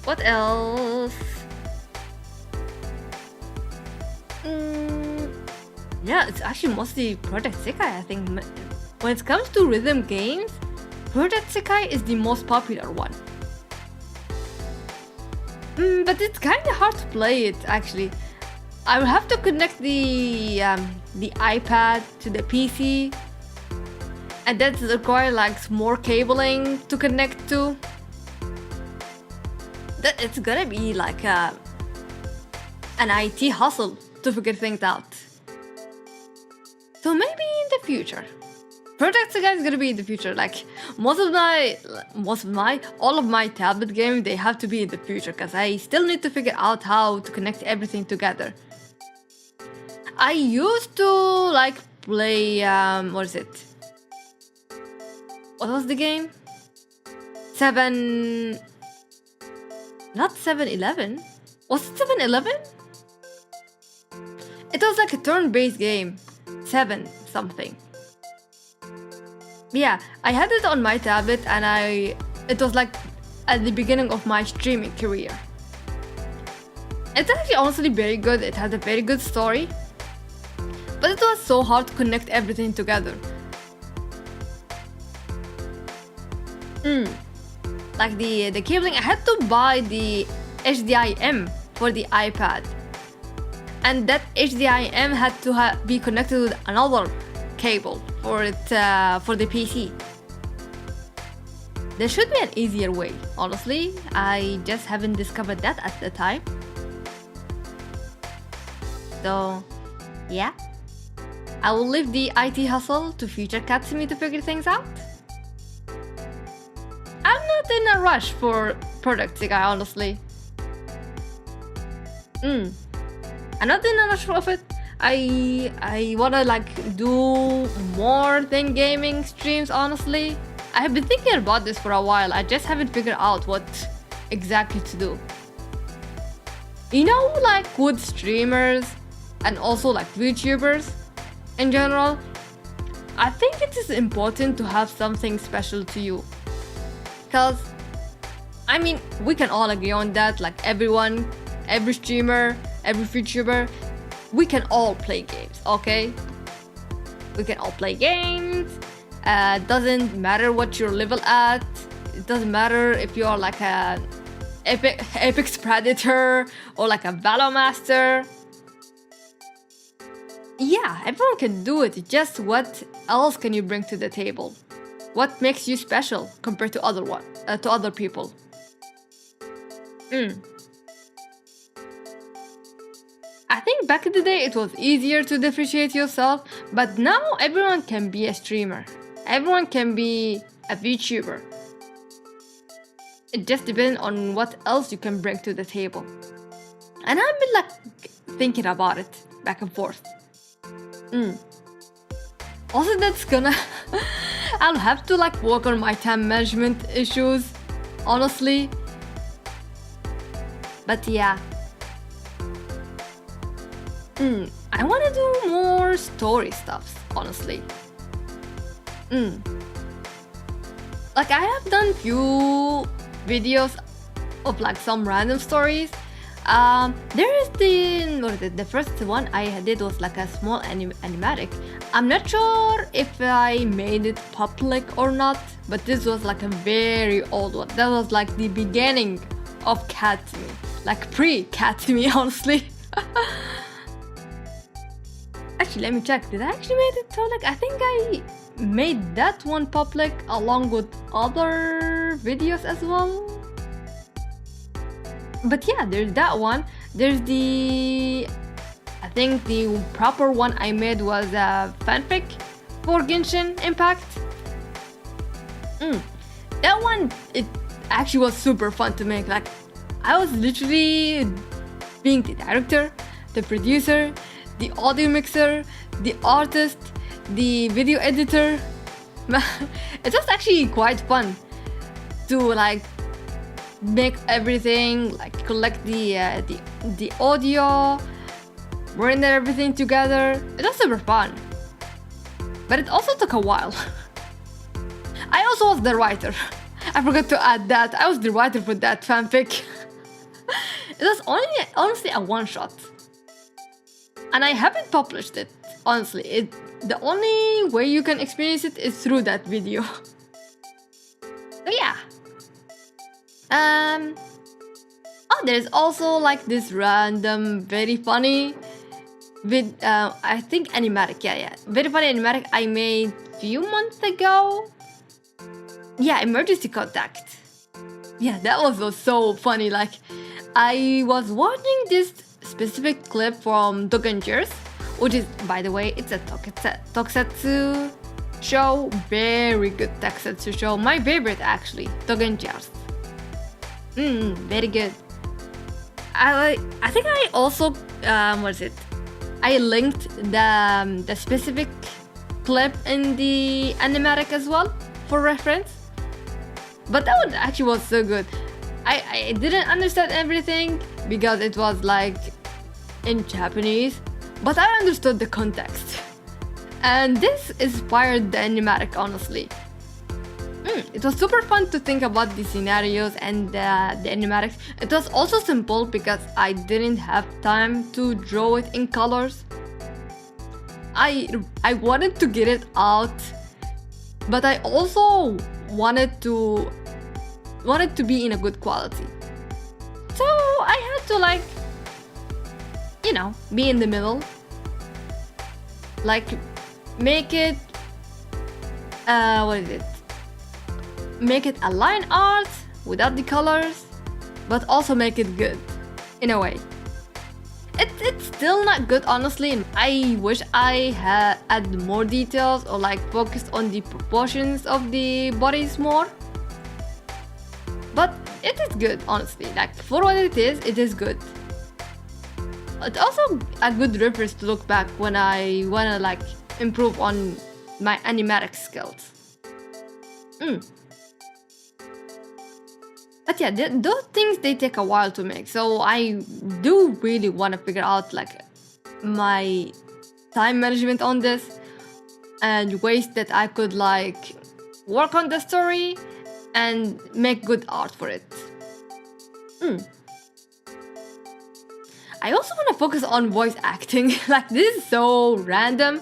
What else? Yeah, it's actually mostly Project Sekai, I think. When it comes to rhythm games, Project Sekai is the most popular one. But it's kinda hard to play it, actually. I will have to connect the iPad to the PC, and that's require like more cabling to connect to. It's gonna be like an IT hustle to figure things out. So maybe in the future, Project Sekai is gonna be in the future. Like all of my tablet games, they have to be in the future because I still need to figure out how to connect everything together. I used to like play what is it? What was the game? Not 7-Eleven. Was it 7-Eleven? It was like a turn-based game. 7 something. Yeah, I had it on my tablet and it was like at the beginning of my streaming career. It's actually honestly very good. It had a very good story. But it was so hard to connect everything together. Like the cabling, I had to buy the HDMI for the iPad. And that HDMI had to be connected with another cable for the PC. There should be an easier way, honestly. I just haven't discovered that at the time. So, yeah. I will leave the IT hustle to future Katsumi to figure things out. I'm not in a rush for Project Sekai, honestly. I'm not in a rush of it. I wanna like do more than gaming streams, honestly. I have been thinking about this for a while. I just haven't figured out what exactly to do. You know, like with streamers and also like VTubers in general, I think it is important to have something special to you. Because, I mean, we can all agree on that, like everyone, every streamer, every VTuber, we can all play games, okay? We can all play games. Doesn't matter what your level at. It doesn't matter if you're like a Apex Predator or like a Valor Master. Yeah, everyone can do it. It's just what else can you bring to the table? What makes you special compared to other people? I think back in the day it was easier to differentiate yourself, but now everyone can be a streamer. Everyone can be a VTuber. It just depends on what else you can bring to the table. And I've been like thinking about it back and forth. Also, that's gonna I'll have to like work on my time management issues, honestly. But yeah. I wanna do more story stuff, honestly. Like I have done few videos of like some random stories. There is the first one I did was like a small animatic. I'm not sure if I made it public or not, but this was like a very old one. That was like the beginning of Katsumi, like pre-Katsumi, honestly. Actually, let me check. Did I actually made it public? I think I made that one public along with other videos as well. But yeah, there's that one. There's I think the proper one I made was a fanfic for Genshin Impact. That one, it actually was super fun to make. Like, I was literally being the director the producer, the audio mixer, the artist, the video editor. It was actually quite fun to like make everything, like collect the audio, render everything together. It was super fun, but it also took a while. I also was the writer. I forgot to add that. I was the writer for that fanfic. It was honestly a one-shot. And I haven't published it, honestly. The only way you can experience it is through that video. So yeah. There's also like this random, very funny I think animatic, yeah. Very funny animatic I made few months ago. Yeah, emergency contact. Yeah, that was so funny. Like, I was watching this specific clip from Dogenjers, which is, by the way, it's a tokusatsu show. Very good tokusatsu show. My favorite, actually, Dogenjers. Very good. I think I also I linked the specific clip in the animatic as well for reference. But that one actually was so good. I didn't understand everything because it was like in Japanese, but I understood the context. And this inspired the animatic, honestly. It was super fun to think about the scenarios and the animatics. It was also simple because I didn't have time to draw it in colors. I wanted to get it out, but I also wanted to be in a good quality. So I had to, like, be in the middle. Like, make it make it a line art without the colors, but also make it good in a way. It's still not good, honestly. I wish I had added more details or like focused on the proportions of the bodies more. But it is good, honestly. Like, for what it is good. It's also a good reference to look back when I wanna like improve on my animatic skills. But yeah, those things, they take a while to make. So I do really want to figure out like my time management on this and ways that I could like work on the story and make good art for it. I also want to focus on voice acting. Like, this is so random,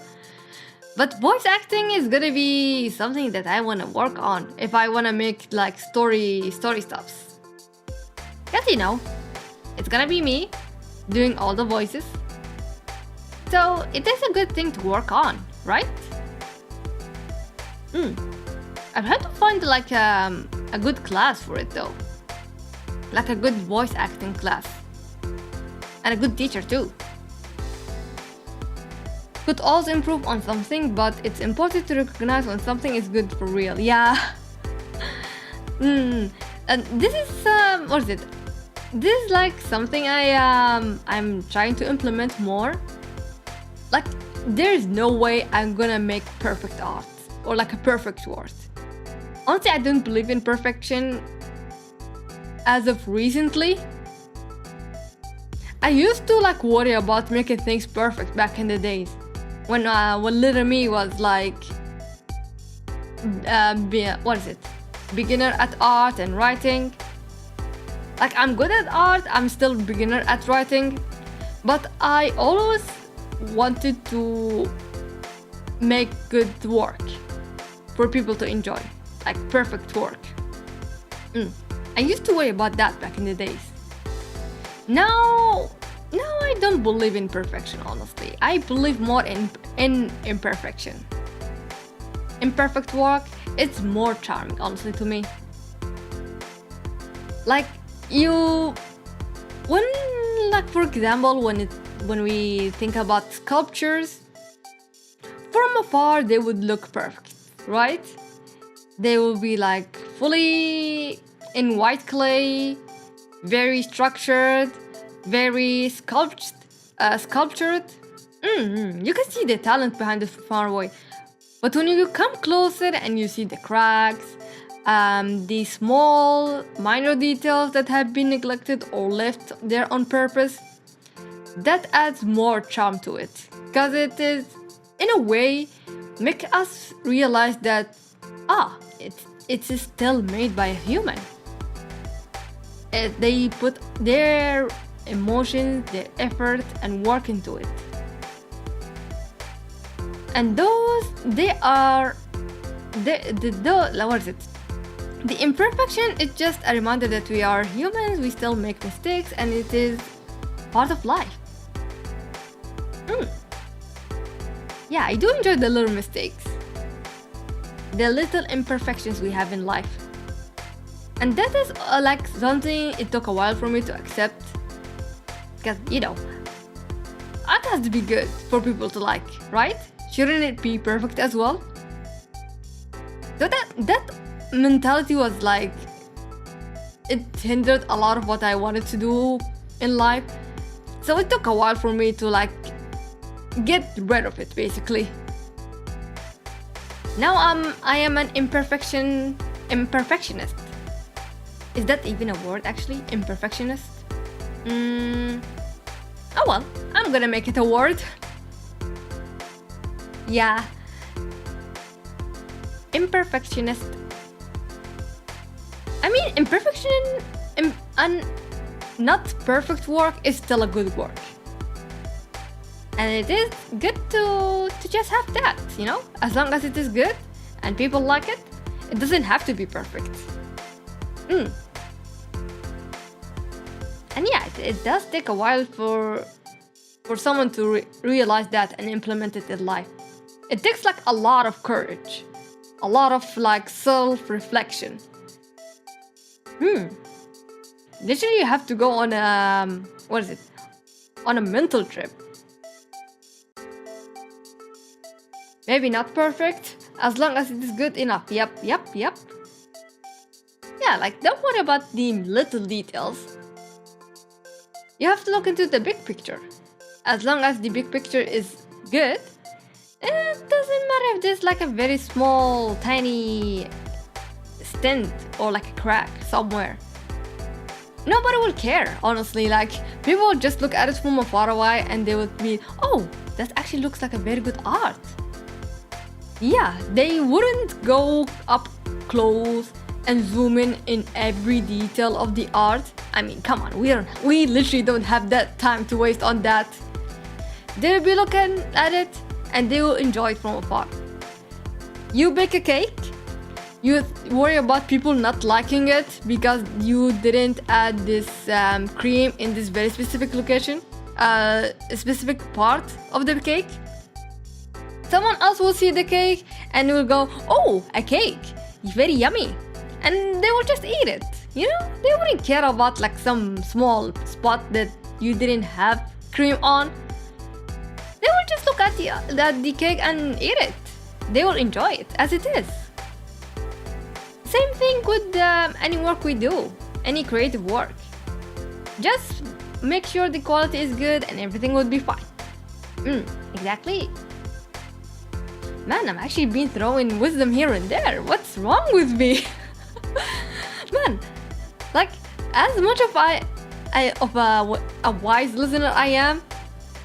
but voice acting is gonna be something that I want to work on if I want to make like story stuffs. Because it's gonna be me doing all the voices. So it is a good thing to work on, right? I've had to find like a good class for it though. Like a good voice acting class. And a good teacher too. Could always improve on something, but it's important to recognize when something is good for real. Yeah. And this is This is like something I'm trying to implement more. Like, there's no way I'm gonna make perfect art or like a perfect work. Honestly, I don't believe in perfection as of recently. I used to like worry about making things perfect back in the days when little me was like beginner at art and writing. Like, I'm good at art, I'm still beginner at writing, but I always wanted to make good work for people to enjoy, like perfect work. I used to worry about that back in the days. Now I don't believe in perfection, honestly. I believe more in imperfection. Imperfect work, it's more charming, honestly, to me. Like, for example, when we think about sculptures, from afar they would look perfect, right? They will be like fully in white clay, very structured, very sculpted, sculptured. You can see the talent behind it from far away. But when you come closer and you see the cracks, the small, minor details that have been neglected or left there on purpose, that adds more charm to it. Because it is, in a way, make us realize that, it is still made by a human. They put their emotions, their effort, and work into it. And those, they are, what is it? The imperfection is just a reminder that we are humans, we still make mistakes, and it is part of life. Yeah, I do enjoy the little mistakes, the little imperfections we have in life. And that is like something it took a while for me to accept. Because, art has to be good for people to like, right? Shouldn't it be perfect as well? So that mentality was like, it hindered a lot of what I wanted to do in life. So it took a while for me to like get rid of it, basically. Now I am an imperfectionist. Is that even a word, actually? Imperfectionist? Oh well, I'm gonna make it a word. Yeah. Imperfectionist. I mean, and not perfect work is still a good work. And it is good to just have that, As long as it is good and people like it, it doesn't have to be perfect. And yeah, it does take a while for someone to realize that and implement it in life. It takes like a lot of courage, a lot of like self-reflection. Literally, you have to go on on a mental trip. Maybe not perfect, as long as it is good enough. Yep. Yeah, like don't worry about the little details. You have to look into the big picture. As long as the big picture is good, it doesn't matter if there's like a very small, tiny stent or like a crack somewhere. Nobody will care, honestly. Like, people will just look at it from afar away and they would be, oh, that actually looks like a very good art. Yeah, they wouldn't go up close and zoom in every detail of the art. I mean, come on, we literally don't have that time to waste on that. They'll be looking at it and they will enjoy it from afar. You bake a cake, you worry about people not liking it because you didn't add this cream in this very specific location, a specific part of the cake. Someone else will see the cake and will go, oh, a cake, very yummy. And they will just eat it, They wouldn't care about like some small spot that you didn't have cream on. They will just look at the cake and eat it. They will enjoy it as it is. Same thing with any work we do, any creative work. Just make sure the quality is good and everything will be fine. Exactly. Man, I'm actually been throwing wisdom here and there. What's wrong with me? Man, like, as much of a wise listener I am,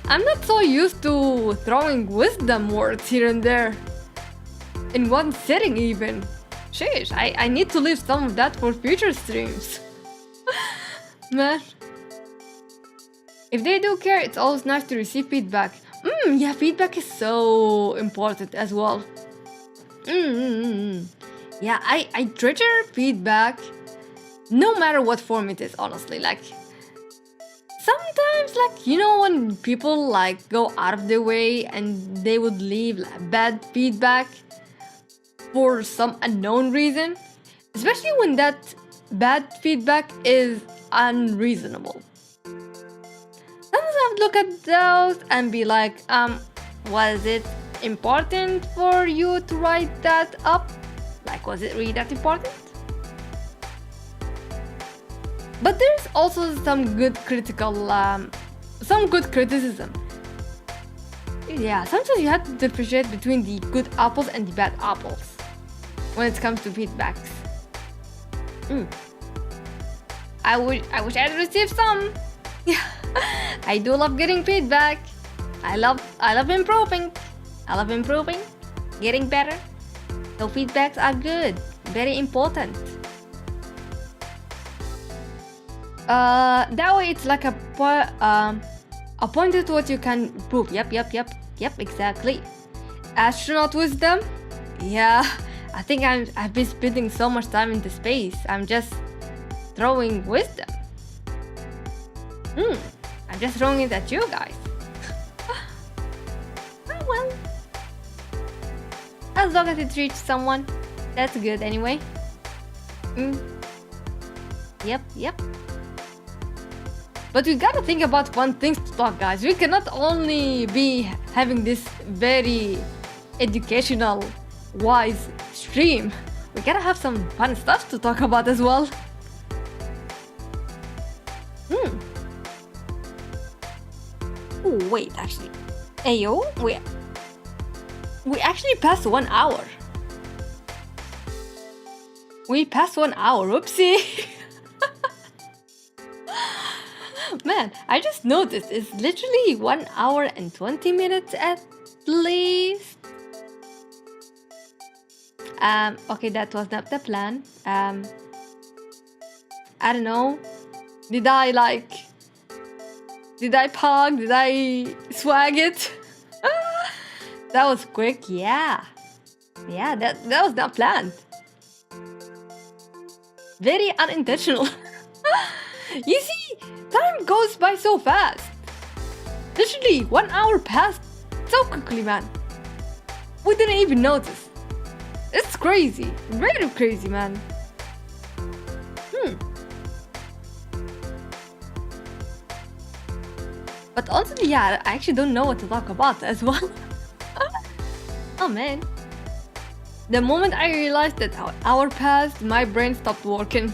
I'm not so used to throwing wisdom words here and there. In one sitting even. Sheesh, I need to leave some of that for future streams. Man. If they do care, it's always nice to receive feedback. Yeah, feedback is so important as well. Yeah, I treasure feedback no matter what form it is, honestly. Like, sometimes, like, when people like go out of their way and they would leave like, bad feedback for some unknown reason, especially when that bad feedback is unreasonable. Sometimes I would look at those and be like, was it important for you to write that up? Like, was it really that important? But there's also some good critical some good criticism. Yeah, sometimes you have to differentiate between the good apples and the bad apples when it comes to feedbacks. I wish I'd received some. Yeah, I do love getting feedback. I love improving. I love improving, getting better. So feedbacks are good, very important. That way it's like a pointer to what you can improve. Yep, exactly. Astronaut wisdom. Yeah, I think I've been spending so much time into space. I'm just throwing wisdom. I'm just throwing it at you guys. Oh well. As long as it reaches someone, that's good anyway. Yep. But we gotta think about fun things to talk, guys. We cannot only be having this very educational, wise stream. We gotta have some fun stuff to talk about as well. Oh, wait, actually. Ayo, we actually passed 1 hour. We passed 1 hour, whoopsie. Man, I just noticed it's literally 1 hour and 20 minutes at least. Okay, that was not the plan. I don't know. Did I pug? Did I swag it? That was quick, yeah. Yeah, that was not planned. Very unintentional. You see, time goes by so fast. Literally, 1 hour passed so quickly, man. We didn't even notice. It's crazy. Very crazy, man. But honestly, yeah, I actually don't know what to talk about as well. Oh man. The moment I realized that our hour passed, my brain stopped working.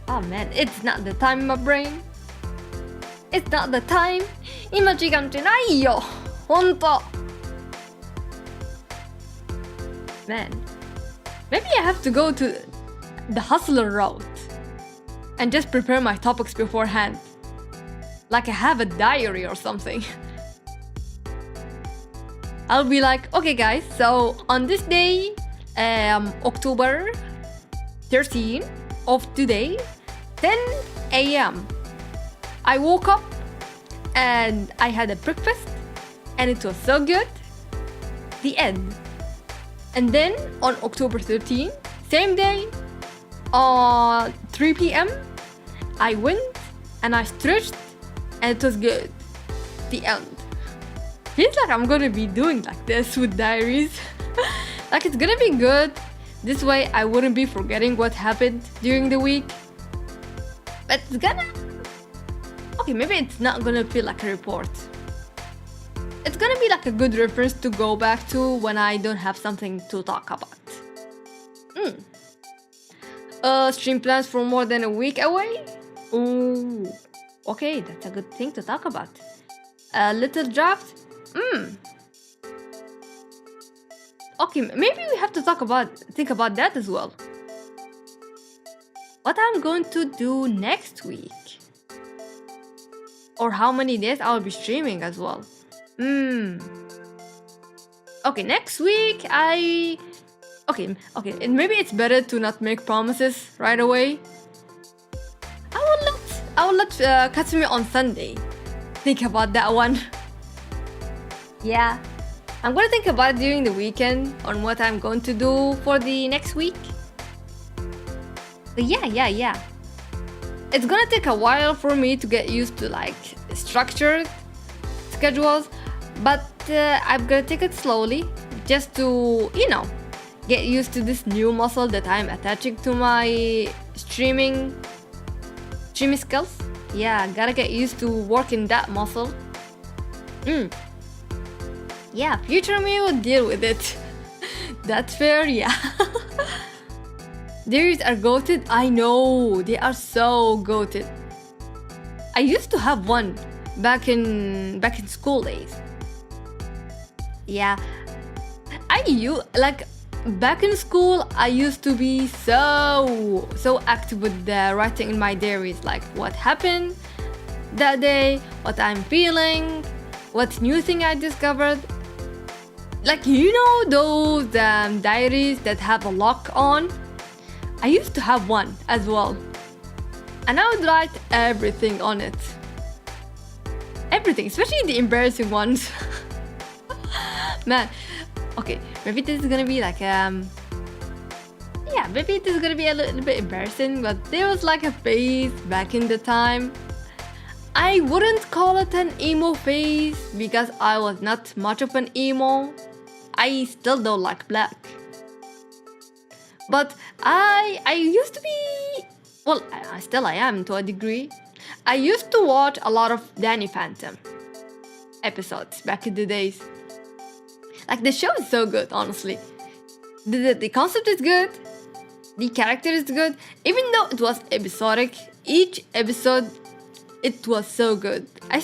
Oh man, it's not the time, my brain. It's not the time. 今時間じゃないよ。ほんと。Man, maybe I have to go to the hustler route and just prepare my topics beforehand. Like I have a diary or something. I'll be like, okay guys, so on this day, October 13 of today, 10 a.m. I woke up and I had a breakfast and it was so good. The end. And then on October 13, same day, 3 p.m, I went and I stretched and it was good. The end. Feels like I'm gonna be doing like this with diaries. Like it's gonna be good. This way I wouldn't be forgetting what happened during the week. But it's gonna... Okay, maybe it's not gonna feel like a report. It's gonna be like a good reference to go back to when I don't have something to talk about. Stream plans for more than a week away? Ooh. Okay, that's a good thing to talk about. A little draft? Okay, maybe we have to think about that as well. What I'm going to do next week. Or how many days I'll be streaming as well. Okay, next week Okay, maybe it's better to not make promises right away. I will let Katsumi on Sunday think about that one. Yeah, I'm gonna think about it during the weekend on what I'm going to do for the next week. But yeah. It's gonna take a while for me to get used to like structured schedules, but I'm gonna take it slowly just to, get used to this new muscle that I'm attaching to my streaming skills. Yeah, gotta get used to working that muscle. Yeah, future me will deal with it. That's fair, yeah. Dairies are goated? I know, they are so goated. I used to have one, back in school days. Yeah, back in school, I used to be so active with the writing in my diaries, like what happened that day, what I'm feeling, what new thing I discovered. Like, you know those diaries that have a lock on? I used to have one as well. And I would write everything on it. Everything, especially the embarrassing ones. Man, okay, maybe this is gonna be like, maybe this is gonna be a little bit embarrassing, but there was like a phase back in the time. I wouldn't call it an emo phase because I was not much of an emo. I still don't like black. But I used to be, well, I am to a degree. I used to watch a lot of Danny Phantom episodes back in the days. Like, the show is so good, honestly. The concept is good. The character is good. Even though it was episodic, each episode, it was so good. I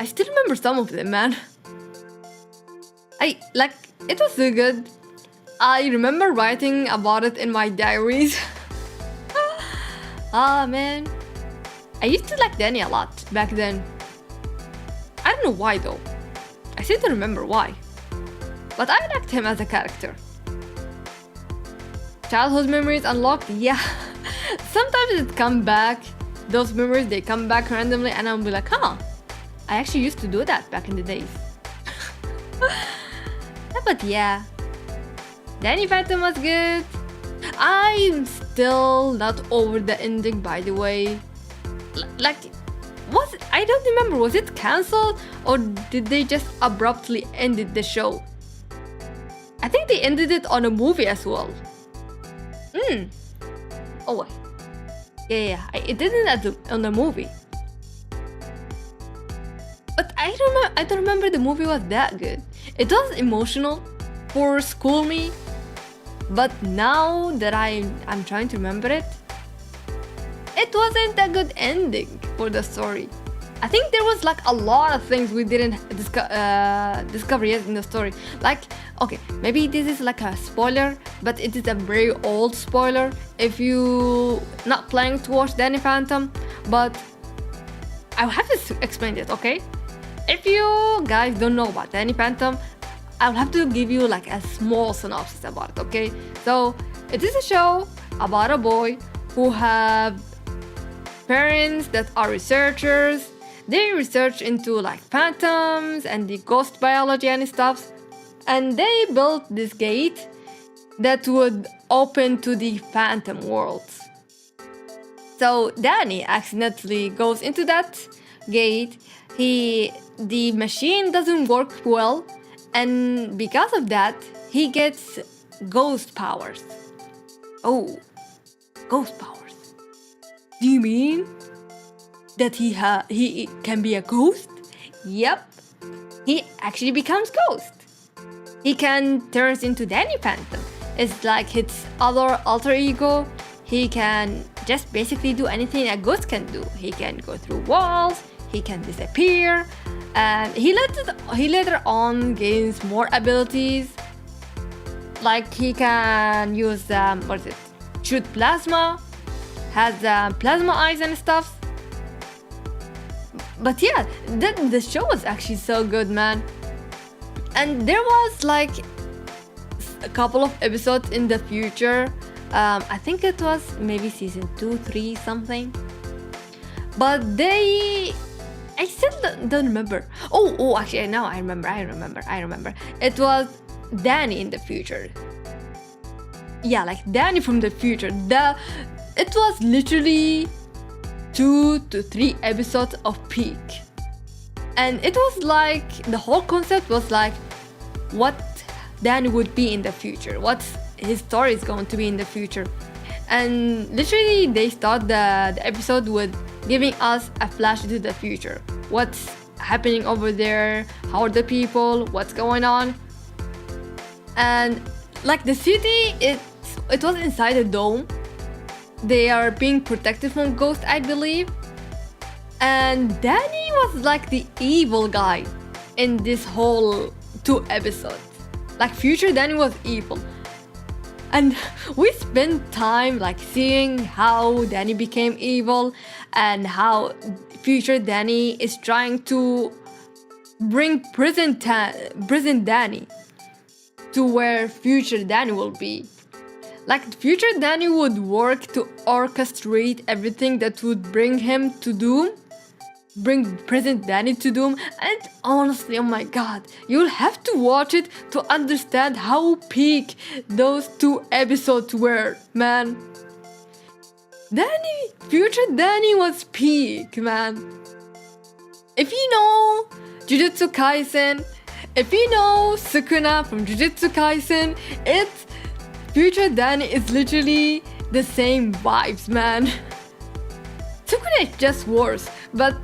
still remember some of them, man. It was so good. I remember writing about it in my diaries. Man. I used to like Danny a lot back then. I don't know why though. I still don't remember why. But I liked him as a character. Childhood memories unlocked, yeah. Sometimes it come back. Those memories, they come back randomly and I'll be like, I actually used to do that back in the days. But yeah, Danny Phantom was good. I'm still not over the ending, by the way. I don't remember, was it cancelled or did they just abruptly ended the show? I think they ended it on a movie as well. Oh wait. Yeah, it didn't on the movie. But I don't remember the movie was that good. It was emotional for school me, but now that I'm trying to remember it, it wasn't a good ending for the story. I think there was like a lot of things we didn't discover yet in the story. Like, okay, maybe this is like a spoiler, but it is a very old spoiler if you not planning to watch Danny Phantom, but I'll have to explain it, okay? If you guys don't know about Danny Phantom, I'll have to give you like a small synopsis about it, okay? So, it is a show about a boy who have parents that are researchers. They research into like phantoms and the ghost biology and stuff. And they built this gate that would open to the phantom worlds. So Danny accidentally goes into that gate. The machine doesn't work well, and because of that, he gets ghost powers. Oh, ghost powers. Do you mean that he can be a ghost? Yep. He actually becomes ghost. He can turn into Danny Phantom. It's like his other alter ego. He can just basically do anything a ghost can do. He can go through walls. He can disappear. And he later on gains more abilities. Like he can use shoot plasma. Has plasma eyes and stuff. But yeah, the show was actually so good, man. And there was like a couple of episodes in the future. I think it was maybe season 2, 3, something. But I still don't remember. Oh, actually, now I remember. It was Danny in the future. Yeah, like Danny from the future. It was literally 2 to 3 episodes of peak. And it was like, the whole concept was like, what Danny would be in the future. What his story is going to be in the future. And literally, they start the episode with giving us a flash to the future. What's happening over there? How are the people? What's going on? And like the city, it was inside a dome. They are being protected from ghosts, I believe. And Danny was like the evil guy in this whole 2 episodes. Like future Danny was evil. And we spent time like seeing how Danny became evil and how future Danny is trying to bring present Danny to where future Danny will be. Like future Danny would work to orchestrate everything that would bring him to doom, bring present Danny to doom, and honestly, oh my god, you'll have to watch it to understand how peak those 2 episodes were, man. Future Danny was peak, man. If you know Jujutsu Kaisen, if you know Sukuna from Jujutsu Kaisen, it's future Danny is literally the same vibes, man. Sukuna is just worse, but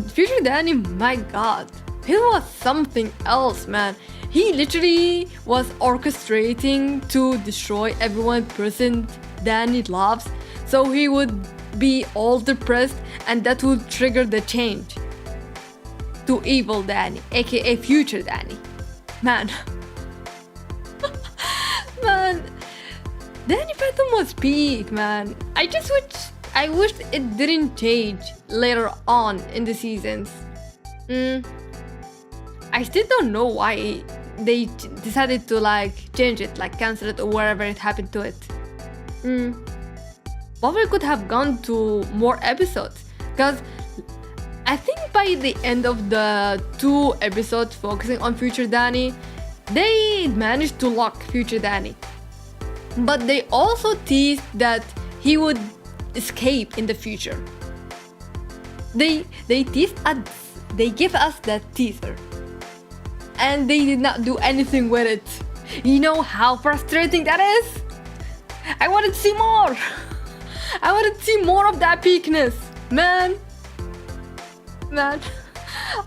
future Danny, my god, he was something else, man. He literally was orchestrating to destroy everyone present Danny loves, so he would be all depressed, and that would trigger the change to evil Danny, aka future Danny. Man. Man. Danny Phantom was peak, man. I wished it didn't change later on in the seasons. I still don't know why they decided to like change it, like cancel it or whatever it happened to it. Probably could have gone to more episodes, because I think by the end of the 2 episodes focusing on future Danny, they managed to lock future Danny. But they also teased that he would escape in the future. They teased us, they give us that teaser. And they did not do anything with it. You know how frustrating that is? I wanted to see more. I wanted to see more of that peakness, man. Man,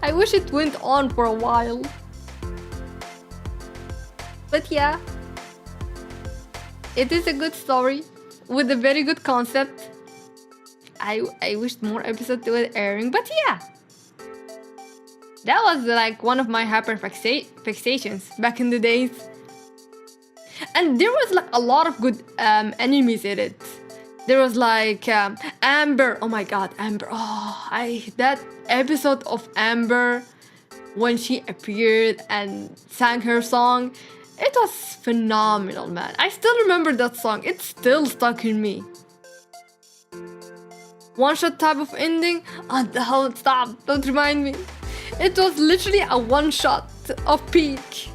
I wish it went on for a while. But yeah, it is a good story with a very good concept. I wished more episodes were airing, but yeah. That was like one of my hyper fixations back in the days. And there was like a lot of good enemies in it. There was like Amber. Oh my god, Amber. That episode of Amber when she appeared and sang her song, it was phenomenal, man. I still remember that song. It's still stuck in me. One-shot type of ending? Oh, stop. Don't remind me. It was literally a one-shot of peak.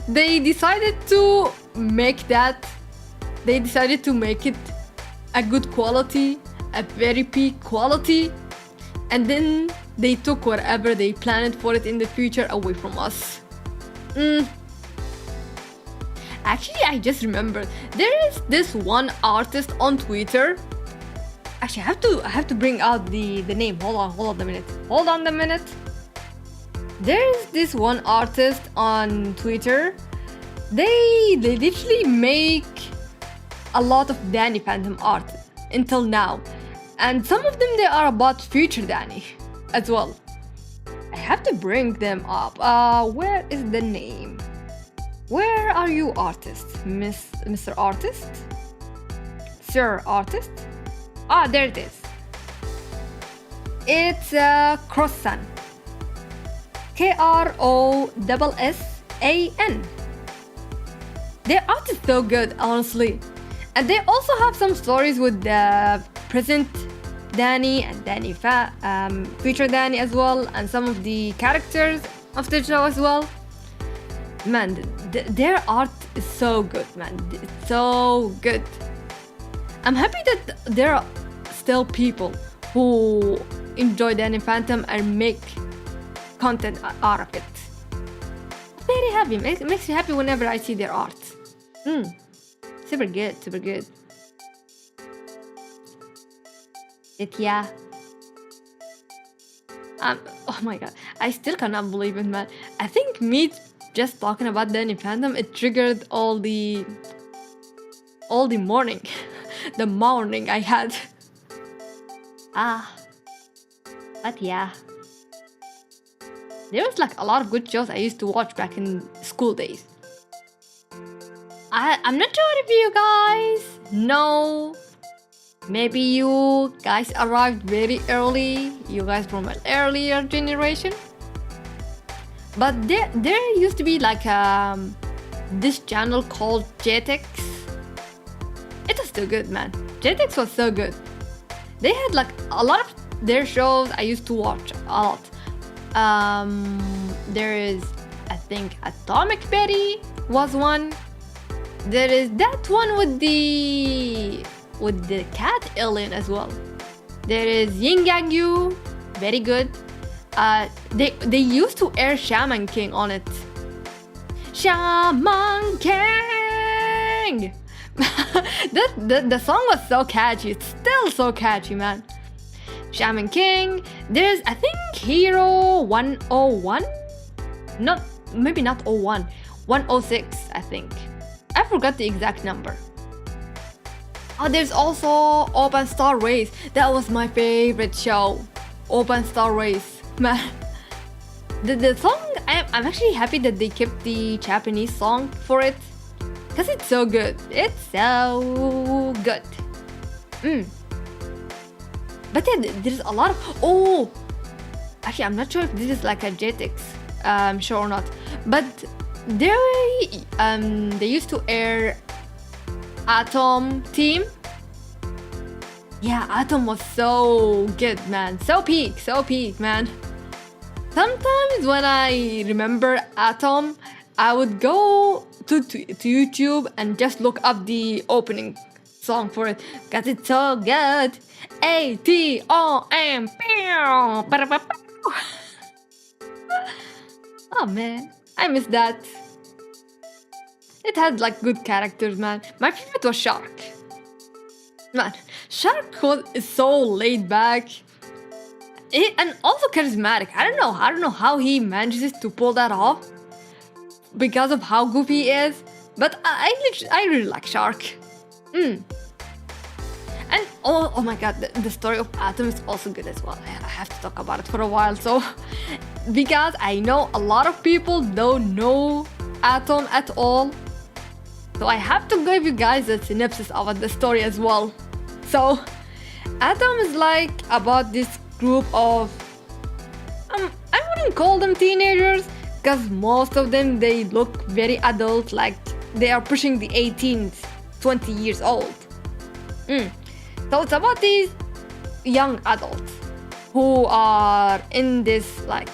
They decided to make that. They decided to make it a good quality, a very peak quality, and then they took whatever they planned for it in the future away from us. Actually, I just remembered there is this one artist on Twitter. Actually, I have to bring out the name. Hold on a minute. There is this one artist on Twitter. They literally make a lot of Danny Phantom art until now, and some of them they are about future Danny as well. I have to bring them up. Where is the name? Where are you, artist? Mr. Artist? Sir Artist? There it is. It's Crossan. Krossan. Their art is so good, honestly. And they also have some stories with the present Danny and future Danny as well, and some of the characters of the show as well. Man, their art is so good, man. It's so good. I'm happy that there are still people who enjoy Danny Phantom and make content out of it. Very happy. It makes me happy whenever I see their art. Super good. But yeah. Oh my god. I still cannot believe it, man. I think me just talking about Danny Phantom, it triggered all the morning. The morning I had. But yeah, there was like a lot of good shows I used to watch back in school days. I'm not sure if you guys know. Maybe you guys arrived very early. You guys from an earlier generation. But there used to be like this channel called Jetix. It was so good, man. Jetix was so good. They had like a lot of their shows I used to watch a lot. There is, I think, Atomic Betty was one. There is that one with the cat alien as well. There is Yin Yang Yu, very good. They used to air Shaman King on it. Shaman King. The song was so catchy. It's still so catchy, man. Shaman King. There's, I think, Hero 101. Maybe not 01. 106, I think. I forgot the exact number. Oh, there's also Open Star Race. That was my favorite show. Open Star Race. Man. The song, I'm actually happy that they kept the Japanese song for it. Because it's so good. It's so good. But yeah, there's a lot of... Oh! Actually, I'm not sure if this is like a Jetix show or not. But they used to air Atom Team. Yeah, Atom was so good, man. So peak, man. Sometimes when I remember Atom, I would go to YouTube and just look up the opening song for it. Cause it's so good. ATOM. Oh man, I miss that. It had like good characters, man. My favorite was Shark. Man, Shark is so laid back. And also charismatic. I don't know how he manages to pull that off because of how goofy he is. But I really like Shark. And oh my god, the story of Atom is also good as well. I have to talk about it for a while. So because I know a lot of people don't know Atom at all. So I have to give you guys a synopsis of the story as well. So Atom is like about this group of I wouldn't call them teenagers because most of them they look very adult, like they are pushing the 18, 20 years old. So it's about these young adults who are in this like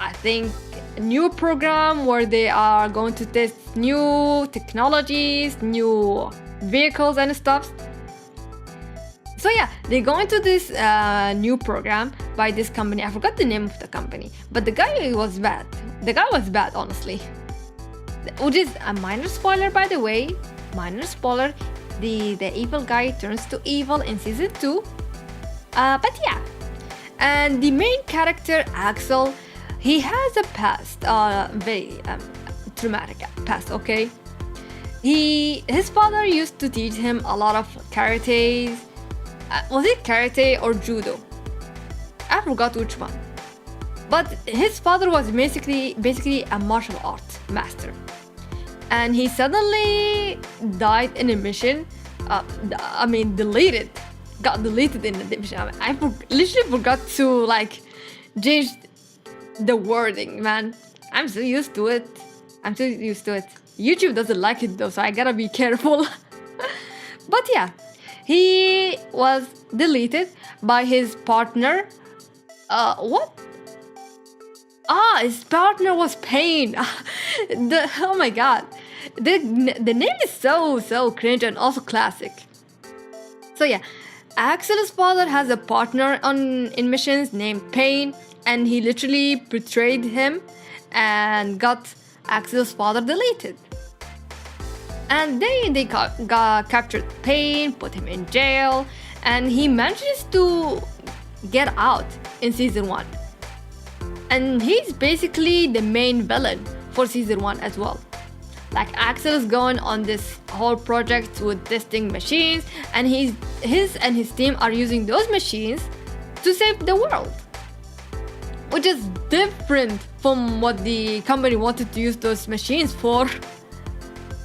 I think new program where they are going to test new technologies, new vehicles and stuff. So yeah, they go into this new program by this company. I forgot the name of the company, but the guy was bad. The guy was bad, honestly. Which is a minor spoiler, by the way. Minor spoiler. The evil guy turns to evil in season 2. But yeah. And the main character, Axel, he has a past, very traumatic past, okay? His father used to teach him a lot of karate. Was it karate or judo? I forgot which one. But his father was basically a martial arts master. And he suddenly died in a mission. Got deleted in the mission. I literally forgot to like change the wording, man. I'm so used to it. YouTube doesn't like it though, so I gotta be careful. But yeah, he was deleted by his partner. What? His partner was Pain. Oh my god. The name is so cringe and also classic. So yeah, Axel's father has a partner in missions named Pain, and he literally betrayed him and got Axel's father deleted. And they got captured Pain, put him in jail, and he manages to get out in season 1. And he's basically the main villain for season 1 as well. Like Axel is going on this whole project with testing machines, and his team are using those machines to save the world, which is different from what the company wanted to use those machines for.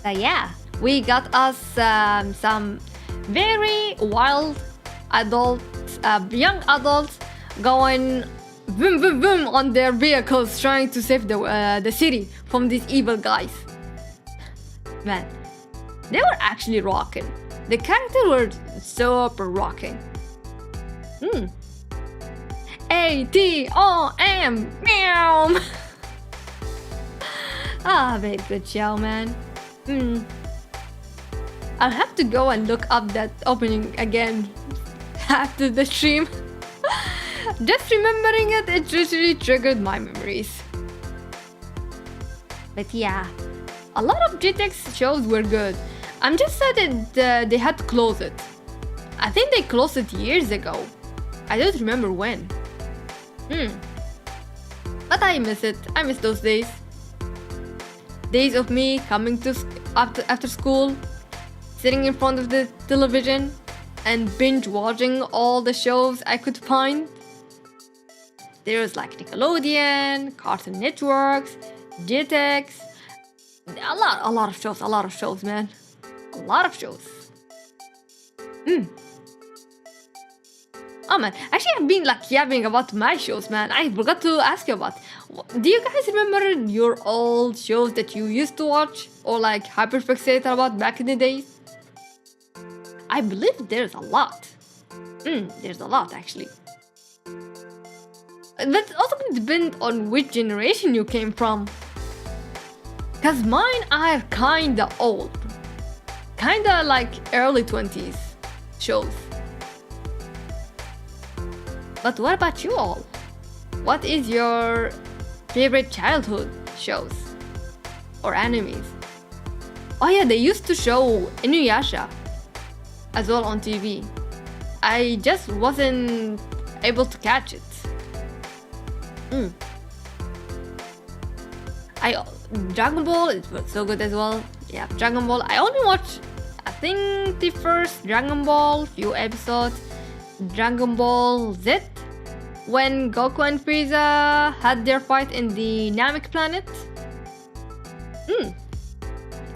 Yeah, we got us some very wild adults, young adults going boom boom boom on their vehicles trying to save the city from these evil guys. Man, they were actually rocking. The characters were super rocking. ATOM meow. Very good show, man. I'll have to go and look up that opening again after the stream. Just remembering it literally triggered my memories. But yeah, a lot of GTX shows were good. I'm just sad that they had to close it. I think they closed it years ago. I don't remember when. But I miss it. I miss those days. Days of me coming to after school, sitting in front of the television and binge watching all the shows I could find. There was like Nickelodeon, Cartoon Networks, GTX, a lot of shows, man. A lot of shows. Oh man, actually I've been like yapping about my shows, man. I forgot to ask you about. Do you guys remember your old shows that you used to watch or like hyperfixate about back in the days? I believe there's a lot. There's a lot actually. That also depends on which generation you came from. Cause mine are kinda old. Kinda like early 20s shows. But what about you all? What is your favorite childhood shows or animes? Oh yeah, they used to show Inuyasha as well on TV. I just wasn't able to catch it. Dragon Ball, it was so good as well. Yeah, Dragon Ball. I only watched, I think, the first Dragon Ball, few episodes. Dragon Ball Z, when Goku and Frieza had their fight in the Namek planet.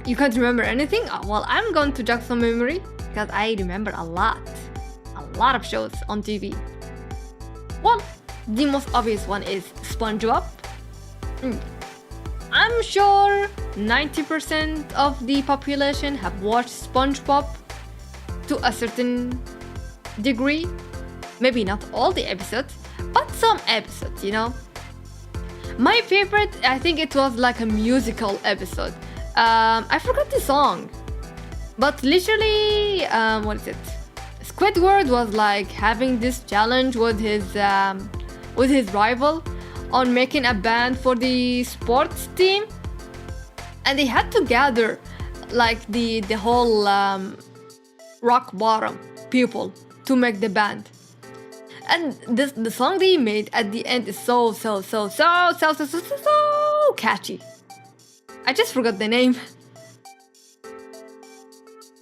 You can't remember anything? Oh, well, I'm going to jog some memory because I remember a lot of shows on TV. Well, the most obvious one is SpongeBob. I'm sure 90% of the population have watched SpongeBob to a certain degree. Maybe not all the episodes, but some episodes, you know. My favorite, I think it was like a musical episode. I forgot the song, but literally, what is it? Squidward was like having this challenge with his rival on making a band for the sports team, and they had to gather like the whole rock bottom people to make the band. And the song they made at the end is so catchy. I just forgot the name.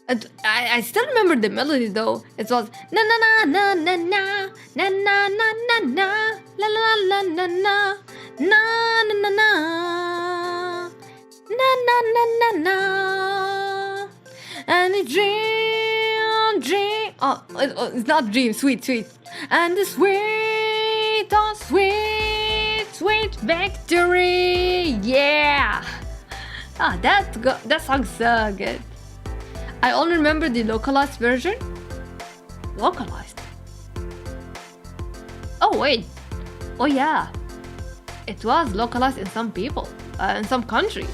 And I still remember the melody though. It was na na na na na na na na na na na la la la na na na na na na na na na na na and a dream. Oh, it's not dream. Sweet. And the sweet, oh sweet victory. Yeah. That song's so good. I only remember the localized version. Localized? Oh wait. Oh yeah. It was localized in some people, in some countries.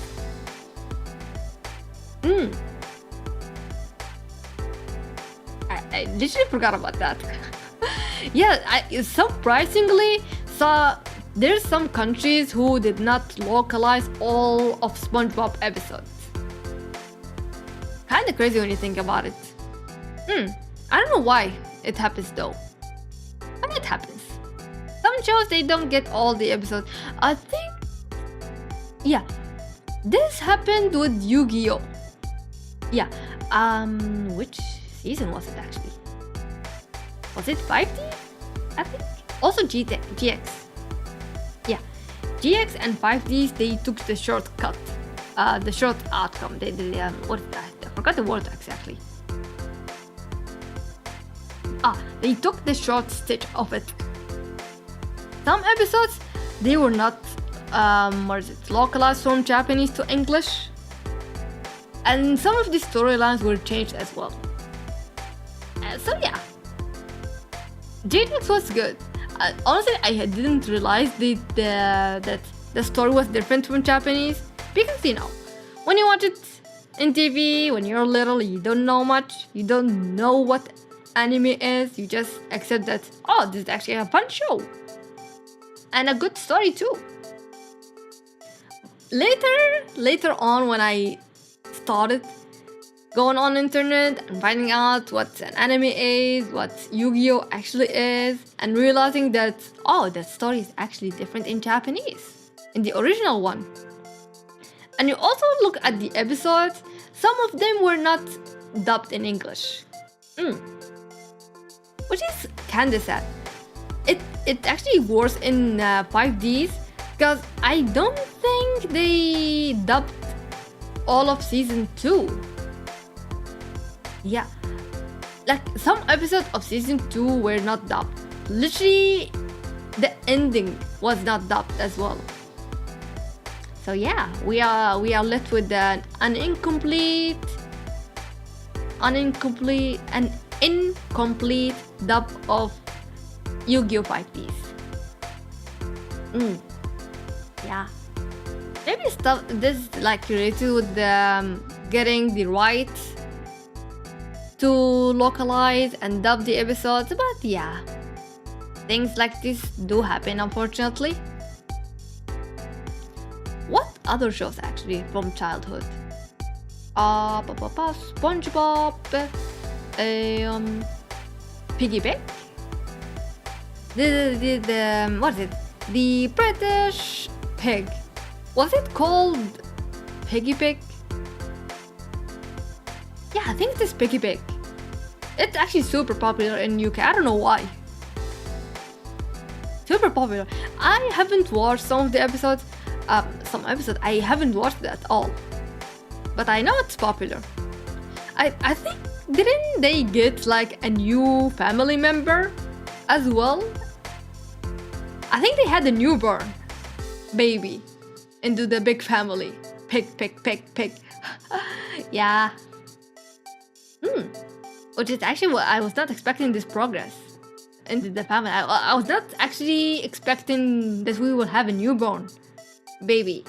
I literally forgot about that. Yeah, I surprisingly saw there's some countries who did not localize all of SpongeBob episodes. Kinda crazy when you think about it. I don't know why it happens though. But it happens. Some shows they don't get all the episodes. I think, yeah, this happened with Yu-Gi-Oh! Yeah, which season was it actually? Was it 5D? I think. Also GX. Yeah. GX and 5Ds, they took the shortcut. The short outcome. What is that? I forgot the word exactly. They took the short stitch of it. Some episodes, they were not localized from Japanese to English. And some of the storylines were changed as well. So yeah. JX was good. Honestly, I didn't realize that the story was different from Japanese. Because, when you watch it in TV, when you're little, you don't know much. You don't know what anime is. You just accept that, this is actually a fun show. And a good story too. Later on, when I started going on internet and finding out what an anime is, what Yu-Gi-Oh actually is, and realizing that, that story is actually different in Japanese, in the original one. And you also look at the episodes, some of them were not dubbed in English. Which is kinda sad. It actually worse in 5Ds, because I don't think they dubbed all of season 2. Yeah, like some episodes of season 2 were not dubbed. Literally, the ending was not dubbed as well. So yeah, we are left with an incomplete dub of Yu-Gi-Oh! 5Ds. Yeah. Maybe stuff this is like related with getting the right to localize and dub the episodes, but yeah, things like this do happen, unfortunately. What other shows actually from childhood? SpongeBob, Piggy Pig. What is it? The British Pig. Was it called Piggy Pig? Yeah, I think it is Piggy Pig. It's actually super popular in UK. I don't know why. Super popular. I haven't watched some of the episodes. Some episodes I haven't watched at all. But I know it's popular. I think, didn't they get like a new family member as well? I think they had a newborn baby into the big family. Pig. Yeah. Which is actually what I was not expecting, this progress into the family. I was not actually expecting that we will have a newborn baby.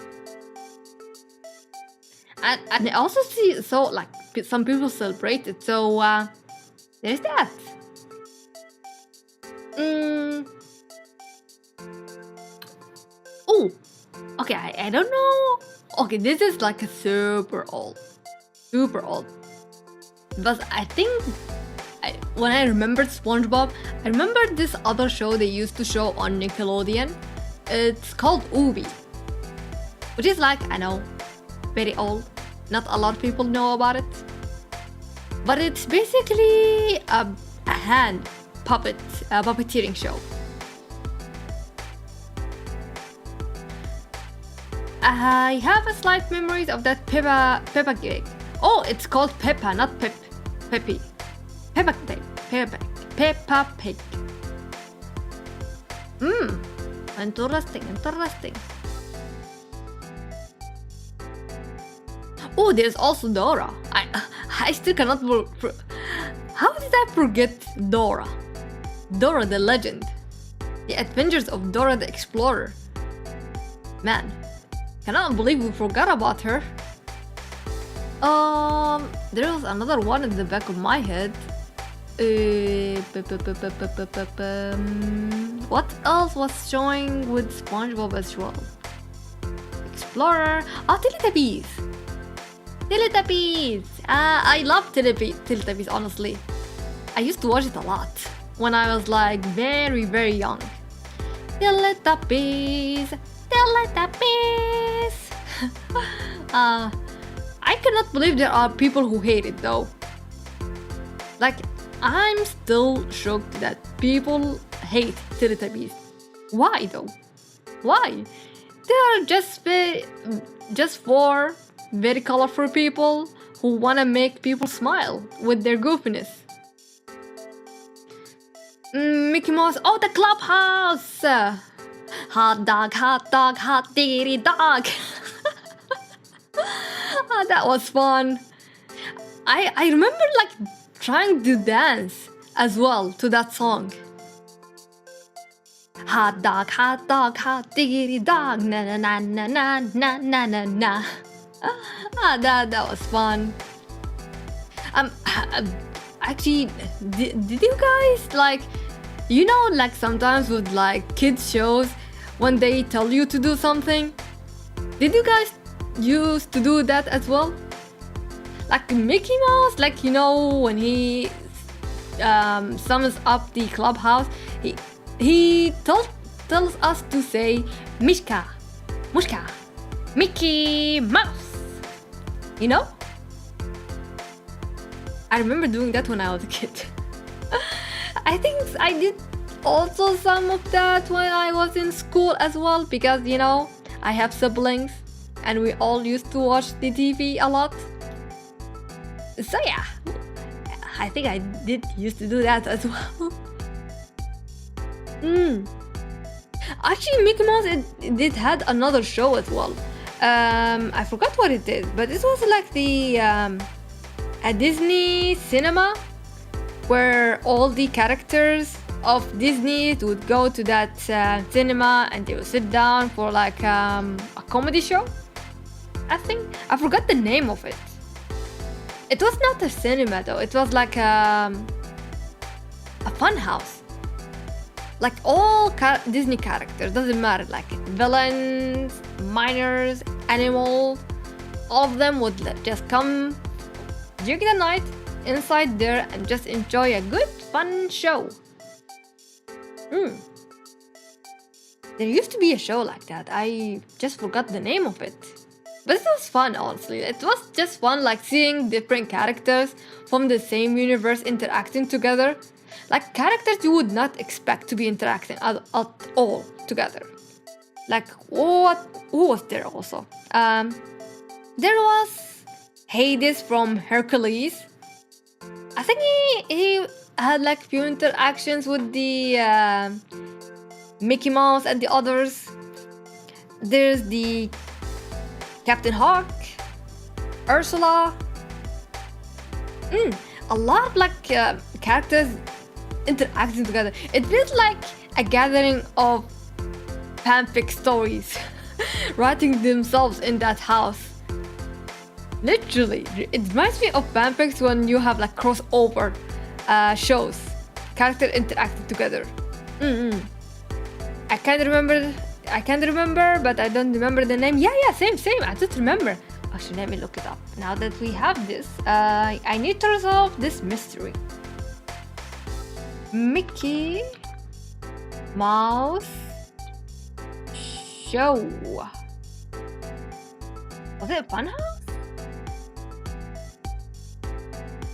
And I also see, so like some people celebrate it, so there's that. Oh, okay, I don't know. Okay, this is like a super old. But I think when I remembered SpongeBob, I remembered this other show they used to show on Nickelodeon. It's called Ubi, which is like, I know, very old. Not a lot of people know about it. But it's basically a hand puppeteering show. I have a slight memories of that Peppa Pig. Oh, it's called Peppa, not Peppy. Peppa Pig. Interesting. Oh, there's also Dora. I still cannot. How did I forget Dora? Dora the Legend. The Adventures of Dora the Explorer. Man, cannot believe we forgot about her. There was another one in the back of my head. What else was showing with SpongeBob as well? Explorer. Oh, Teletubbies. I love Teletubbies, honestly. I used to watch it a lot when I was like very, very young. Teletubbies. I cannot believe there are people who hate it though. Like, I'm still shocked that people hate Teletubbies. Why though? Why? They are just for very colorful people who wanna make people smile with their goofiness. Mickey Mouse. Oh, the clubhouse. Hot dog, hot diggity dog. Oh, that was fun. I remember like trying to dance as well to that song. Hot dog, hot diggity dog, na na na na na na na na na. That was fun. Actually, did you guys like, you know, like sometimes with like kids shows when they tell you to do something? Did you guys used to do that as well? Like Mickey Mouse, like, you know, when he summons up the clubhouse, he tells us to say Mishka, Mushka, Mickey Mouse. You know? I remember doing that when I was a kid. I think I did also some of that when I was in school as well, because, you know, I have siblings and we all used to watch the TV a lot. So yeah, I think I did used to do that as well. Actually, Mickey Mouse it did had another show as well. I forgot what it is, but it was like the a Disney cinema where all the characters of Disney would go to that cinema and they would sit down for like a comedy show. I think I forgot the name of it. It was not a cinema though. It was like a fun house. Like all Disney characters, doesn't matter, like villains, minors, animals, all of them would just come during the night inside there and just enjoy a good fun show. There used to be a show like that. I just forgot the name of it. But it was fun, honestly. It was just fun, like seeing different characters from the same universe interacting together. Like characters you would not expect to be interacting at all together. Like who was there also? There was Hades from Hercules. I think he had like few interactions with the Mickey Mouse and the others. There's the Captain Hawk, Ursula. A lot of like characters interacting together. It feels like a gathering of fanfic stories writing themselves in that house. Literally, it reminds me of fanfics when you have like crossover shows, characters interacting together. I can't remember, but I don't remember the name. Yeah, same. I just remember. Actually, let me look it up. Now that we have this, I need to resolve this mystery. Mickey Mouse show. Was it Funhouse?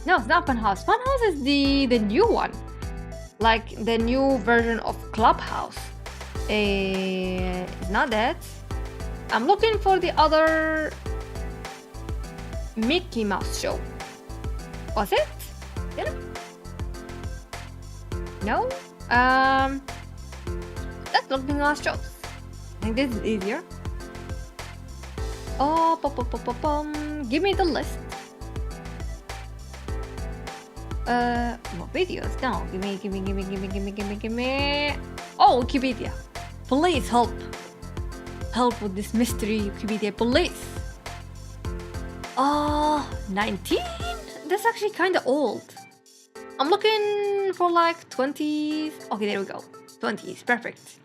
No, it's not Funhouse. Funhouse is the new one. Like the new version of Clubhouse. It's not that. I'm looking for the other Mickey Mouse show. Was it? You know? No? Let's look at Mickey Mouse shows. I think this is easier. Oh, give me the list. What videos? No, give me. Oh, Wikipedia. Please help with this mystery, Wikipedia, please. 19? That's actually kind of old. I'm looking for like 20s. Okay, there we go. 20s, perfect.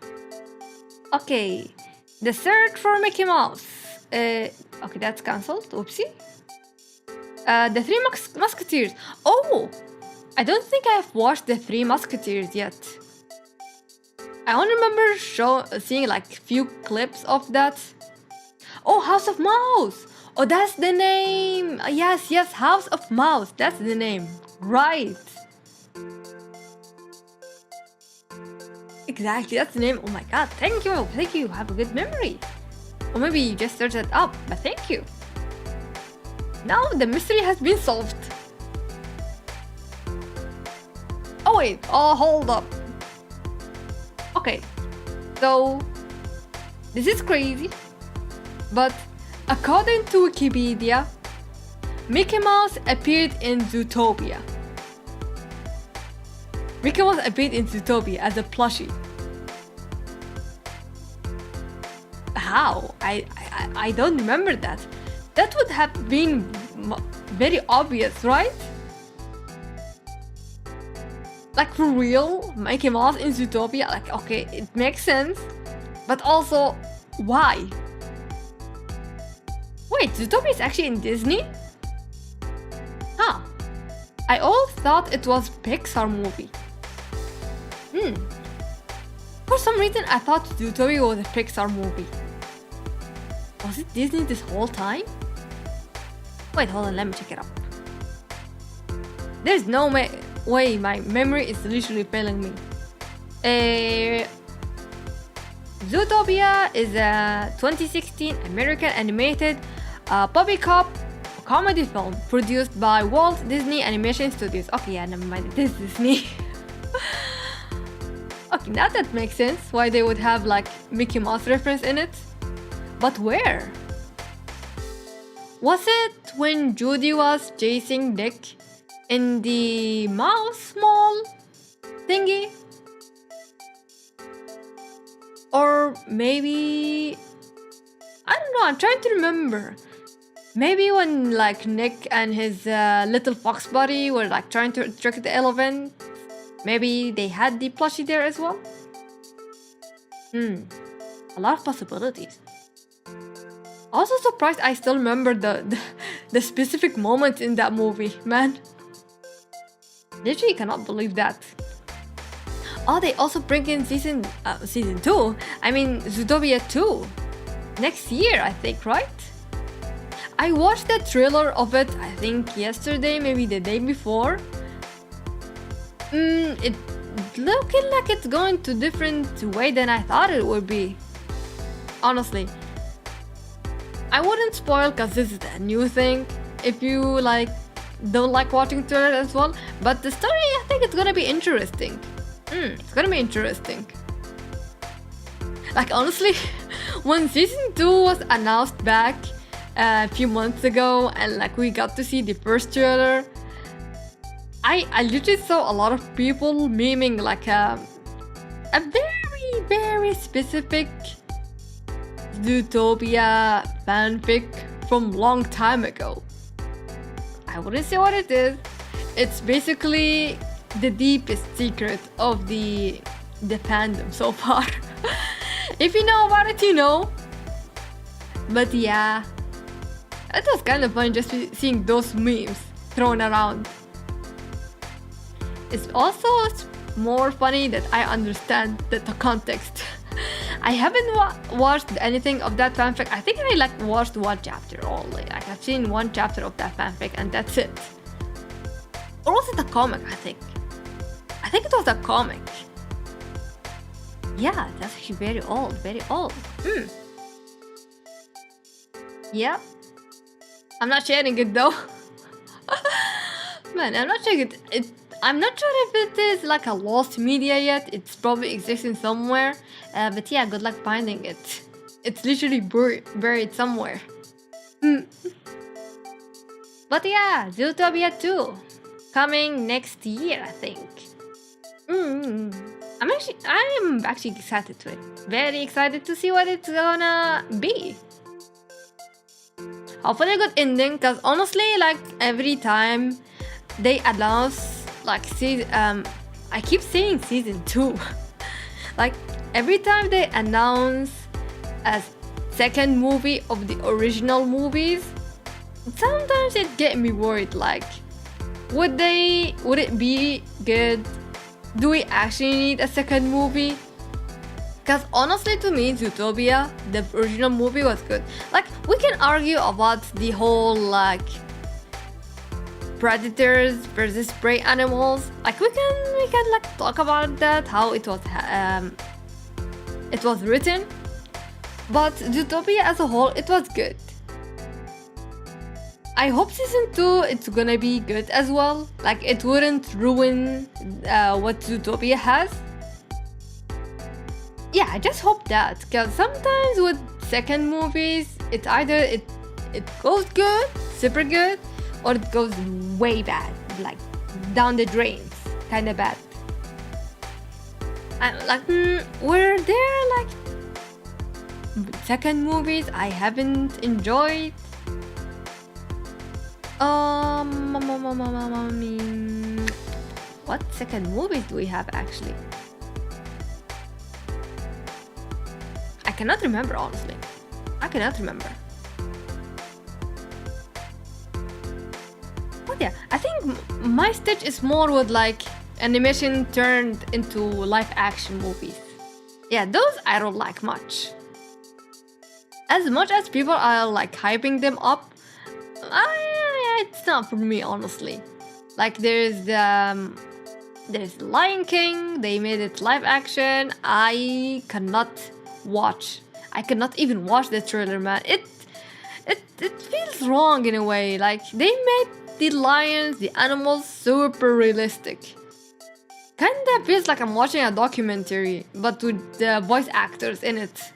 Okay, the search for Mickey Mouse. Okay, that's cancelled. Oopsie. The Three Musketeers. Oh, I don't think I have watched the Three Musketeers yet. I only remember seeing like few clips of that. Oh, House of Mouse. Oh, that's the name. Yes, House of Mouse. That's the name. Right. Exactly, that's the name. Oh my god, thank you. Thank you. Have a good memory. Or maybe you just searched it up, but thank you. Now the mystery has been solved. Oh wait, oh hold up. Okay, so this is crazy, but according to Wikipedia, Mickey Mouse appeared in Zootopia. Mickey Mouse appeared in Zootopia as a plushie. How? I don't remember that. That would have been very obvious, right? Like for real, Mickey Mouse in Zootopia, like okay, it makes sense, but also, why? Wait, Zootopia is actually in Disney? Huh. I always thought it was Pixar movie. For some reason, I thought Zootopia was a Pixar movie. Was it Disney this whole time? Wait, hold on, let me check it up. There's no way, my memory is literally failing me. Zootopia is a 2016 American animated puppy cop comedy film produced by Walt Disney Animation Studios. Okay, yeah, never mind, it is Disney. Okay, now that makes sense why they would have like Mickey Mouse reference in it. But where? Was it when Judy was chasing Nick in the mouse mall thingy? Or maybe... I don't know, I'm trying to remember. Maybe when like Nick and his little fox buddy were like trying to trick the elephant, maybe they had the plushie there as well? A lot of possibilities. Also surprised I still remember the specific moments in that movie, man. Literally cannot believe that. Oh, they also bring in season 2. I mean Zootopia 2. Next year, I think, right? I watched the trailer of it, I think yesterday, maybe the day before. It looking like it's going to different way than I thought it would be. Honestly. I wouldn't spoil because this is a new thing. If you like don't like watching trailers as well, but the story, I think it's gonna be interesting. It's gonna be interesting. Like honestly, when season 2 was announced back a few months ago, and like we got to see the first trailer, I literally saw a lot of people memeing like a very specific Zootopia fanfic from long time ago. I wouldn't say what it is. It's basically the deepest secret of the fandom so far. If you know about it, you know. But yeah, it was kind of fun just seeing those memes thrown around. It's also more funny that I understand the context. I haven't watched anything of that fanfic. I think I like watched one chapter only. Like I've seen one chapter of that fanfic and that's it. Or was it a comic? I think it was a comic. Yeah, that's actually very old, very old. Yeah. I'm not sharing it though. Man, I'm not sharing it. I'm not sure if it is like a lost media yet. It's probably existing somewhere. But yeah, good luck finding it. It's literally buried somewhere. But yeah, Zootopia 2. Coming next year, I think. I am actually excited to it. Very excited to see what it's gonna be. Hopefully a good ending, cause honestly, like every time they announce like I keep saying season 2. Like every time they announce a second movie of the original movies, sometimes it get me worried. Like, would it be good? Do we actually need a second movie? Because honestly, to me, Zootopia, the original movie was good. Like, we can argue about the whole like predators versus prey animals. Like we can like talk about that, how it was written. But Zootopia as a whole, it was good. I hope season 2 it's gonna be good as well. Like it wouldn't ruin what Zootopia has. Yeah, I just hope that, because sometimes with second movies, it either it goes good, super good, or it goes way bad, like down the drains, kind of bad. And like, were there like second movies I haven't enjoyed? I mean, what second movies do we have actually? I cannot remember, honestly. I cannot remember. But yeah, I think my stage is more with like animation turned into live action movies. Yeah, those I don't like much. As much as people are like hyping them up, it's not for me, honestly. Like there's Lion King, they made it live action. I cannot even watch the trailer, man. It feels wrong in a way. Like they made the lions, the animals super realistic. Kinda feels like I'm watching a documentary, but with the voice actors in it.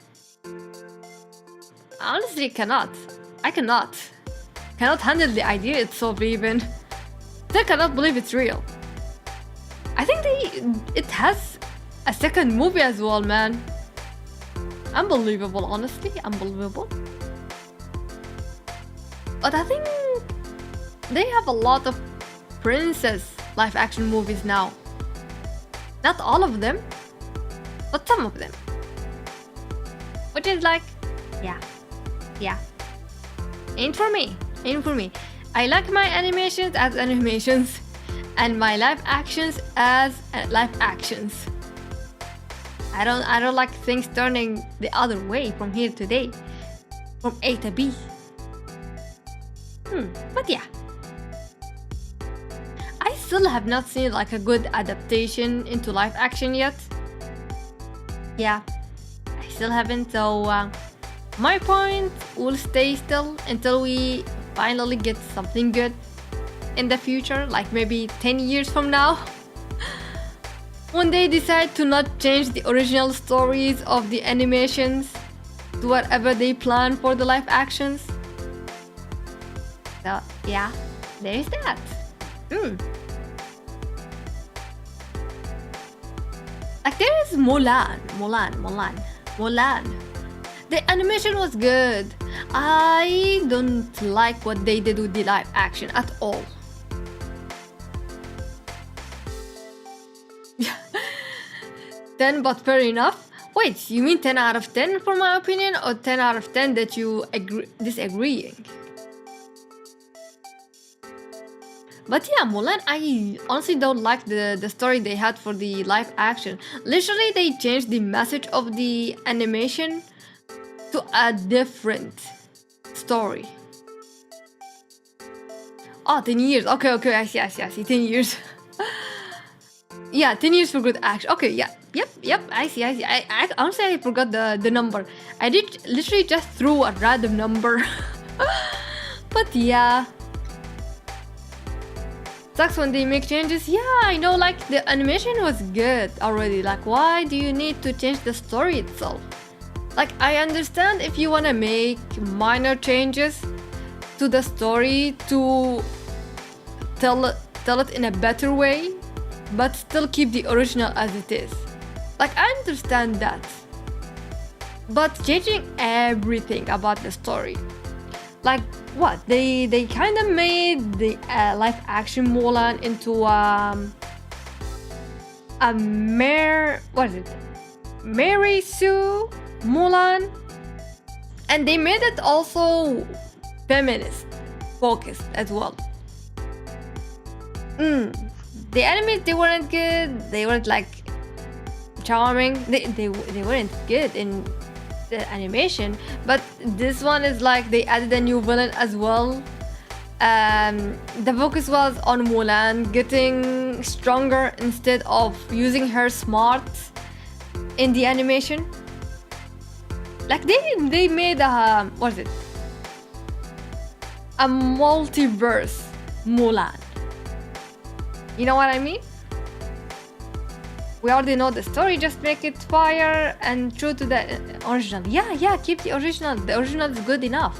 Honestly, I cannot handle the idea itself even. Still cannot believe it's real. I think it has a second movie as well, man. Unbelievable, honestly, unbelievable. But I think they have a lot of princess live action movies now. Not all of them, but some of them. Which is like, yeah. Ain't for me. I like my animations as animations and my live actions as live actions. I don't like things turning the other way from here to there, from A to B. But yeah, I still have not seen like a good adaptation into live action yet. Yeah, I still haven't. So my point will stay still until we finally get something good in the future, like maybe 10 years from now. When they decide to not change the original stories of the animations to whatever they plan for the live actions. So yeah, there's that. Like there is Mulan. The animation was good. I don't like what they did with the live action at all. 10, but fair enough. Wait, you mean 10 out of 10 for my opinion, or 10 out of 10 that you disagreeing? But yeah, Mulan, I honestly don't like the story they had for the live action. Literally, they changed the message of the animation to a different story. Oh, 10 years. Okay, I see. 10 years. Yeah, 10 years for good action. Okay, yeah. Yep, I see. I honestly, I forgot the number. I did literally just threw a random number. But yeah. Sucks when they make changes. Yeah, I know, like the animation was good already. Like, why do you need to change the story itself? Like, I understand if you want to make minor changes to the story to tell it in a better way, but still keep the original as it is. Like, I understand that. But changing everything about the story, like what? They kind of made the live action Mulan into Mary Sue Mulan, and they made it also feminist focused as well. The enemies, they weren't good. They weren't like charming. They weren't good in the animation. But this one is like they added a new villain as well. The focus was on Mulan getting stronger instead of using her smarts in the animation. Like they made a what is it? A multiverse Mulan. You know what I mean? We already know the story, just make it fire and true to the original. Yeah, keep the original. The original is good enough.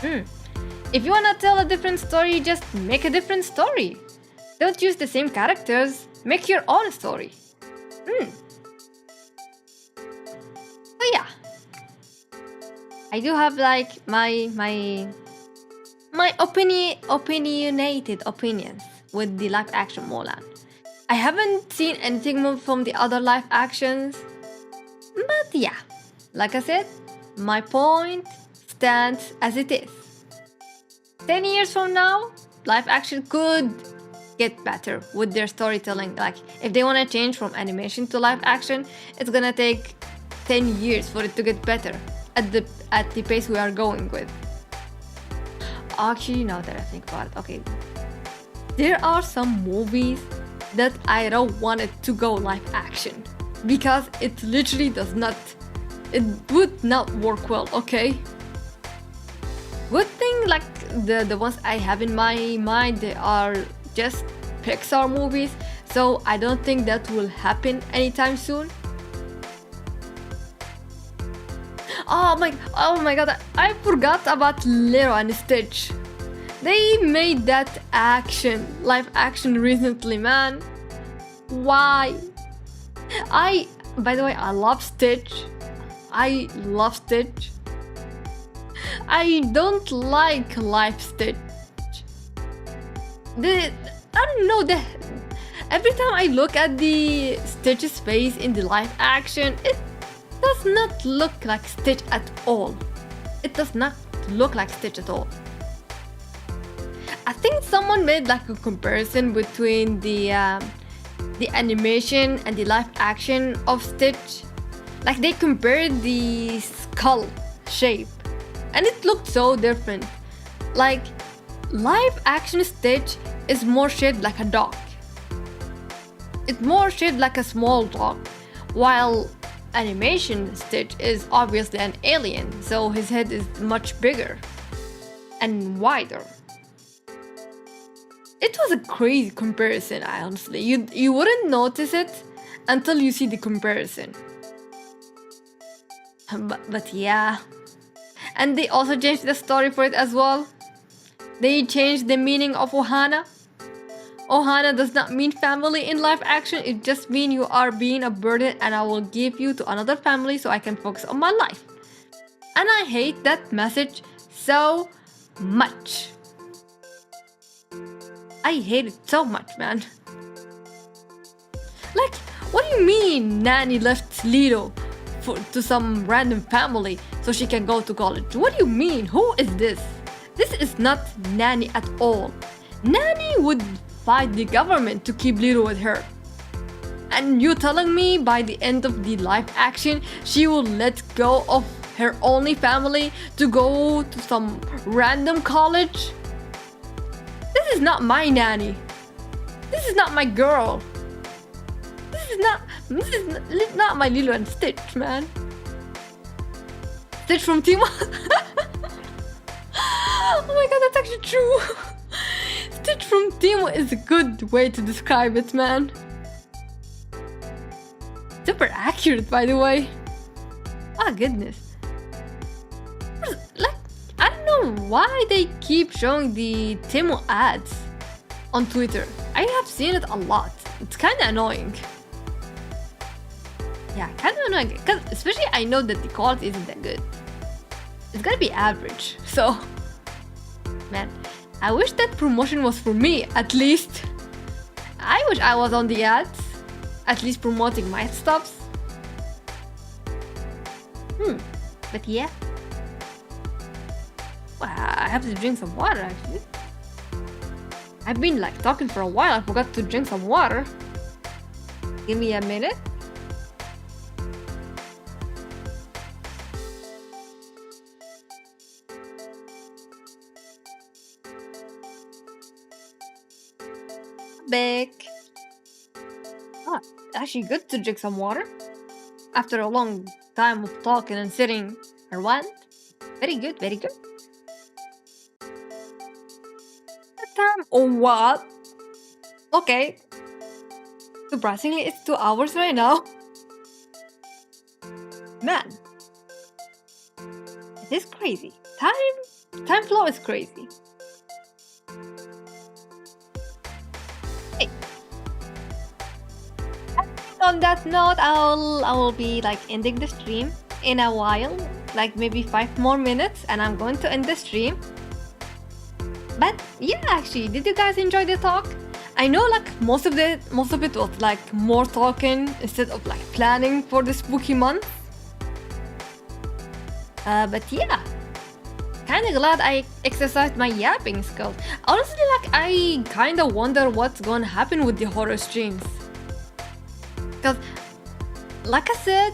If you wanna tell a different story, just make a different story. Don't use the same characters, make your own story. So yeah. I do have like my opinionated opinions with the live action Mulan. I haven't seen anything from the other live actions, but yeah, like I said, my point stands as it is. 10 years from now, live action could get better with their storytelling. Like, if they want to change from animation to live action, it's gonna take 10 years for it to get better at the pace we are going with. Actually, now that I think about it, okay, there are some movies that I don't want it to go live action because it literally it would not work well, okay? Good thing, like the ones I have in my mind, they are just Pixar movies, so I don't think that will happen anytime soon. Oh my god, I forgot about Lilo and Stitch. They made that live action recently, man. Why? By the way, I love Stitch. I don't like live Stitch. I don't know, every time I look at the Stitch's face in the live action, it does not look like Stitch at all. It does not look like Stitch at all. I think someone made like a comparison between the animation and the live action of Stitch. Like they compared the skull shape and it looked so different. Like live action Stitch is more shaped like a dog. It's more shaped like a small dog, while animation Stitch is obviously an alien, so his head is much bigger and wider. It was a crazy comparison, honestly. You wouldn't notice it until you see the comparison. But yeah. And they also changed the story for it as well. They changed the meaning of Ohana. Ohana does not mean family in live action. It just means you are being a burden and I will give you to another family so I can focus on my life. And I hate that message so much. I hate it so much, man. Like, what do you mean Nanny left Lilo to some random family so she can go to college? What do you mean? Who is this? This is not Nanny at all. Nanny would fight the government to keep Lilo with her. And you telling me by the end of the live action, she will let go of her only family to go to some random college? This is not my Nanny. This is not my girl. This is not my Lilo and Stitch, man. Stitch from Timo. Oh my god, that's actually true. Stitch from Timo is a good way to describe it, man. Super accurate, by the way. Oh goodness. Like, I don't know why they keep showing the Timo ads on Twitter. I have seen it a lot. It's kind of annoying. Yeah, kind of annoying. Because especially I know that the quality isn't that good. It's gonna be average. So, man, I wish that promotion was for me, at least. I wish I was on the ads, at least promoting my stuffs. But yeah. Well, I have to drink some water, actually. I've been like talking for a while. I forgot to drink some water. Give me a minute. Back. Ah, actually good to drink some water after a long time of talking and sitting around. Very good, very good. Time or what? Okay. Surprisingly, it's 2 hours right now. Man, it is crazy. Time flow is crazy. Hey. On that note, I will be like ending the stream in a while, like maybe 5 more minutes, and I'm going to end the stream. But yeah, actually, did you guys enjoy the talk? I know like most of it was like more talking instead of like planning for the spooky month. But yeah, kinda glad I exercised my yapping skills. Honestly, like I kinda wonder what's gonna happen with the horror streams. Cause like I said,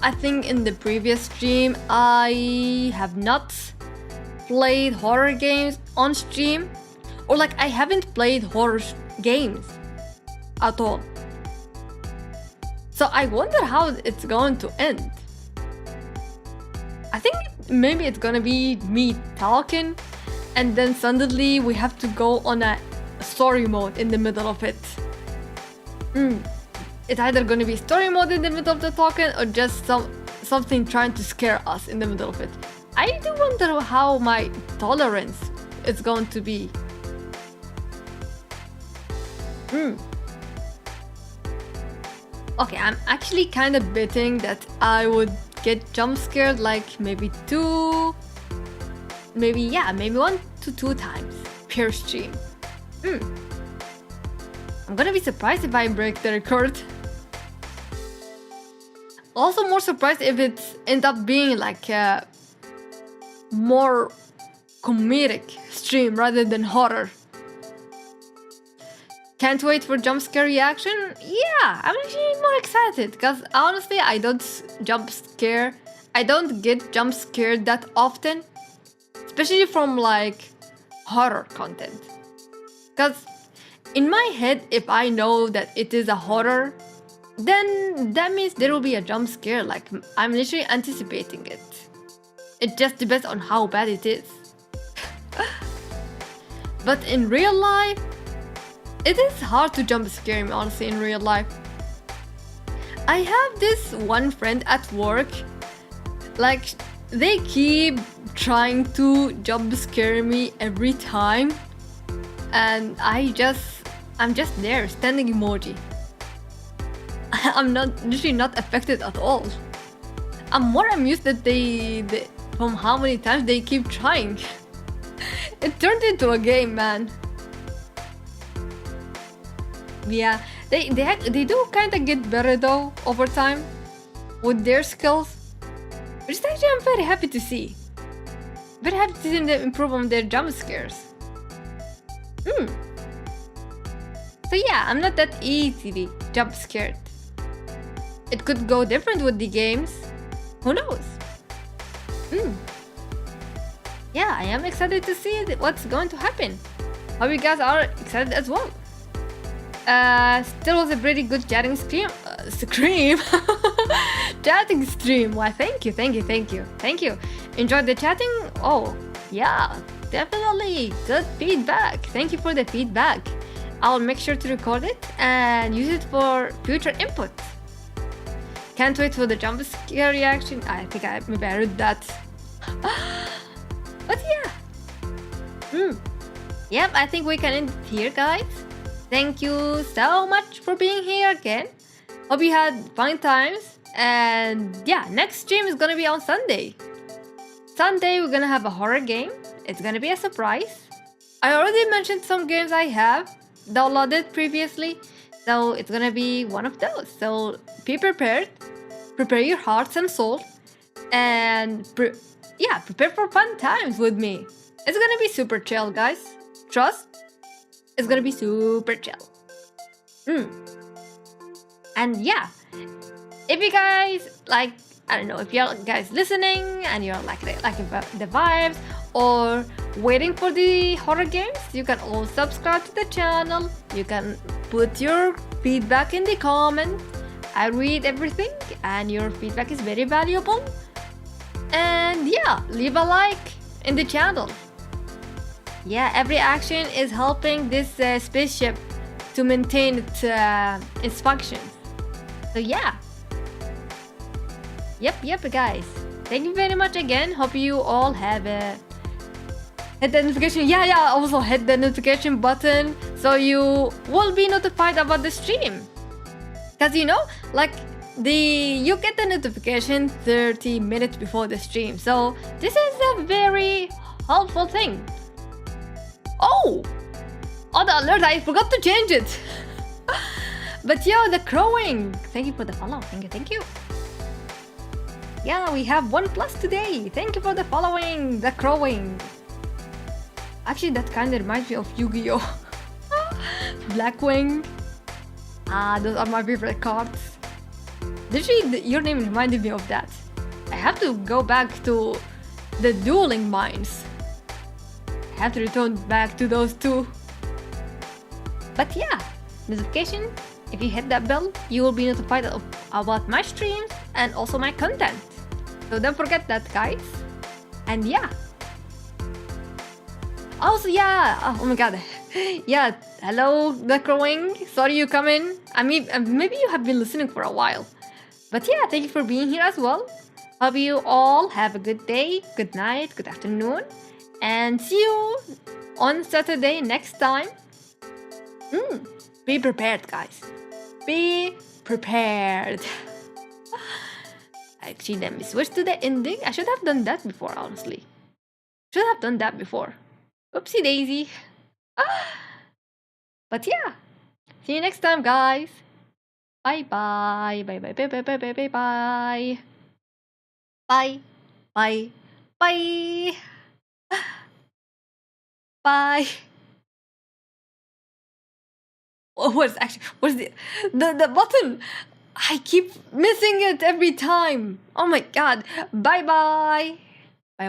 I think in the previous stream I have not played horror games on stream, or like I haven't played horror games at all. So I wonder how it's going to end. I think maybe it's gonna be me talking and then suddenly we have to go on a story mode in the middle of it. It's either gonna be story mode in the middle of the talking or just something trying to scare us in the middle of it. I do wonder how my tolerance is going to be. Okay, I'm actually kind of betting that I would get jump scared like maybe 1 to 2 times per stream. I'm gonna be surprised if I break the record. Also more surprised if it ends up being like a more comedic stream rather than horror. Can't wait for jump scare reaction. Yeah, I'm actually more excited because honestly I don't get jump scared that often, especially from like horror content. Because in my head, if I know that it is a horror, then that means there will be a jump scare. Like I'm literally anticipating it. It just depends on how bad it is. But in real life, it is hard to jump scare me, honestly, in real life. I have this one friend at work, like, they keep trying to jump scare me every time, and I'm just there, standing emoji. I'm literally not affected at all. I'm more amused that from how many times they keep trying. It turned into a game, man. Yeah, they do kind of get better though over time with their skills, which is actually I'm very happy to see. Very happy to see them improve on their jump scares. So yeah, I'm not that easily jump scared. It could go different with the games. Who knows? Yeah, I am excited to see what's going to happen. Hope you guys are excited as well. Still was a pretty good chatting stream. Chatting stream. Why, thank you. Enjoyed the chatting? Oh, yeah, definitely. Good feedback. Thank you for the feedback. I'll make sure to record it and use it for future input. Can't wait for the jump scare reaction. I think maybe I read that. But yeah. Yep, I think we can end it here, guys. Thank you so much for being here again. Hope you had fun times. And yeah, next stream is gonna be on Sunday. Sunday, we're gonna have a horror game. It's gonna be a surprise. I already mentioned some games I have downloaded previously, so it's gonna be one of those. So be prepared. Prepare your hearts and soul. And prepare for fun times with me. It's gonna be super chill, guys. Trust. It's gonna be super chill. And yeah, if you guys like, I don't know, if you're guys listening and you're like the vibes, or waiting for the horror games, you can all subscribe to the channel. You can put your feedback in the comments. I read everything and your feedback is very valuable. And yeah, leave a like in the channel. Yeah, every action is helping this spaceship to maintain its functions. So yeah. Yep, guys. Thank you very much again. Hope you all have hit the notification. Yeah. Also hit the notification button so you will be notified about the stream. Cause you know, like you get the notification 30 minutes before the stream. So this is a very helpful thing. Oh, the alert! I forgot to change it. But yo, the crowing. Thank you for the follow. Thank you. Yeah, we have 1+ today. Thank you for the following, the crowing. Actually, that kind of reminds me of Yu-Gi-Oh! Blackwing. Those are my favorite cards. Literally, your name reminded me of that. I have to go back to the dueling minds. I have to return back to those two. But yeah, notification. If you hit that bell, you will be notified about my streams and also my content. So don't forget that, guys. And yeah. Also, yeah. Oh my god. Yeah. Hello, the crowing. Sorry you come in. I mean, maybe you have been listening for a while. But yeah, thank you for being here as well. Hope you all have a good day, good night, good afternoon. And see you on Saturday next time. Be prepared, guys. Be prepared. Actually, let me switch to the ending. I should have done that before, honestly. Should have done that before. Oopsie daisy. But yeah. See you next time, guys. Bye bye. Bye bye bye bye bye bye bye bye. Bye. Bye. Bye. Bye. What's the button? I keep missing it every time. Oh my god. Bye bye.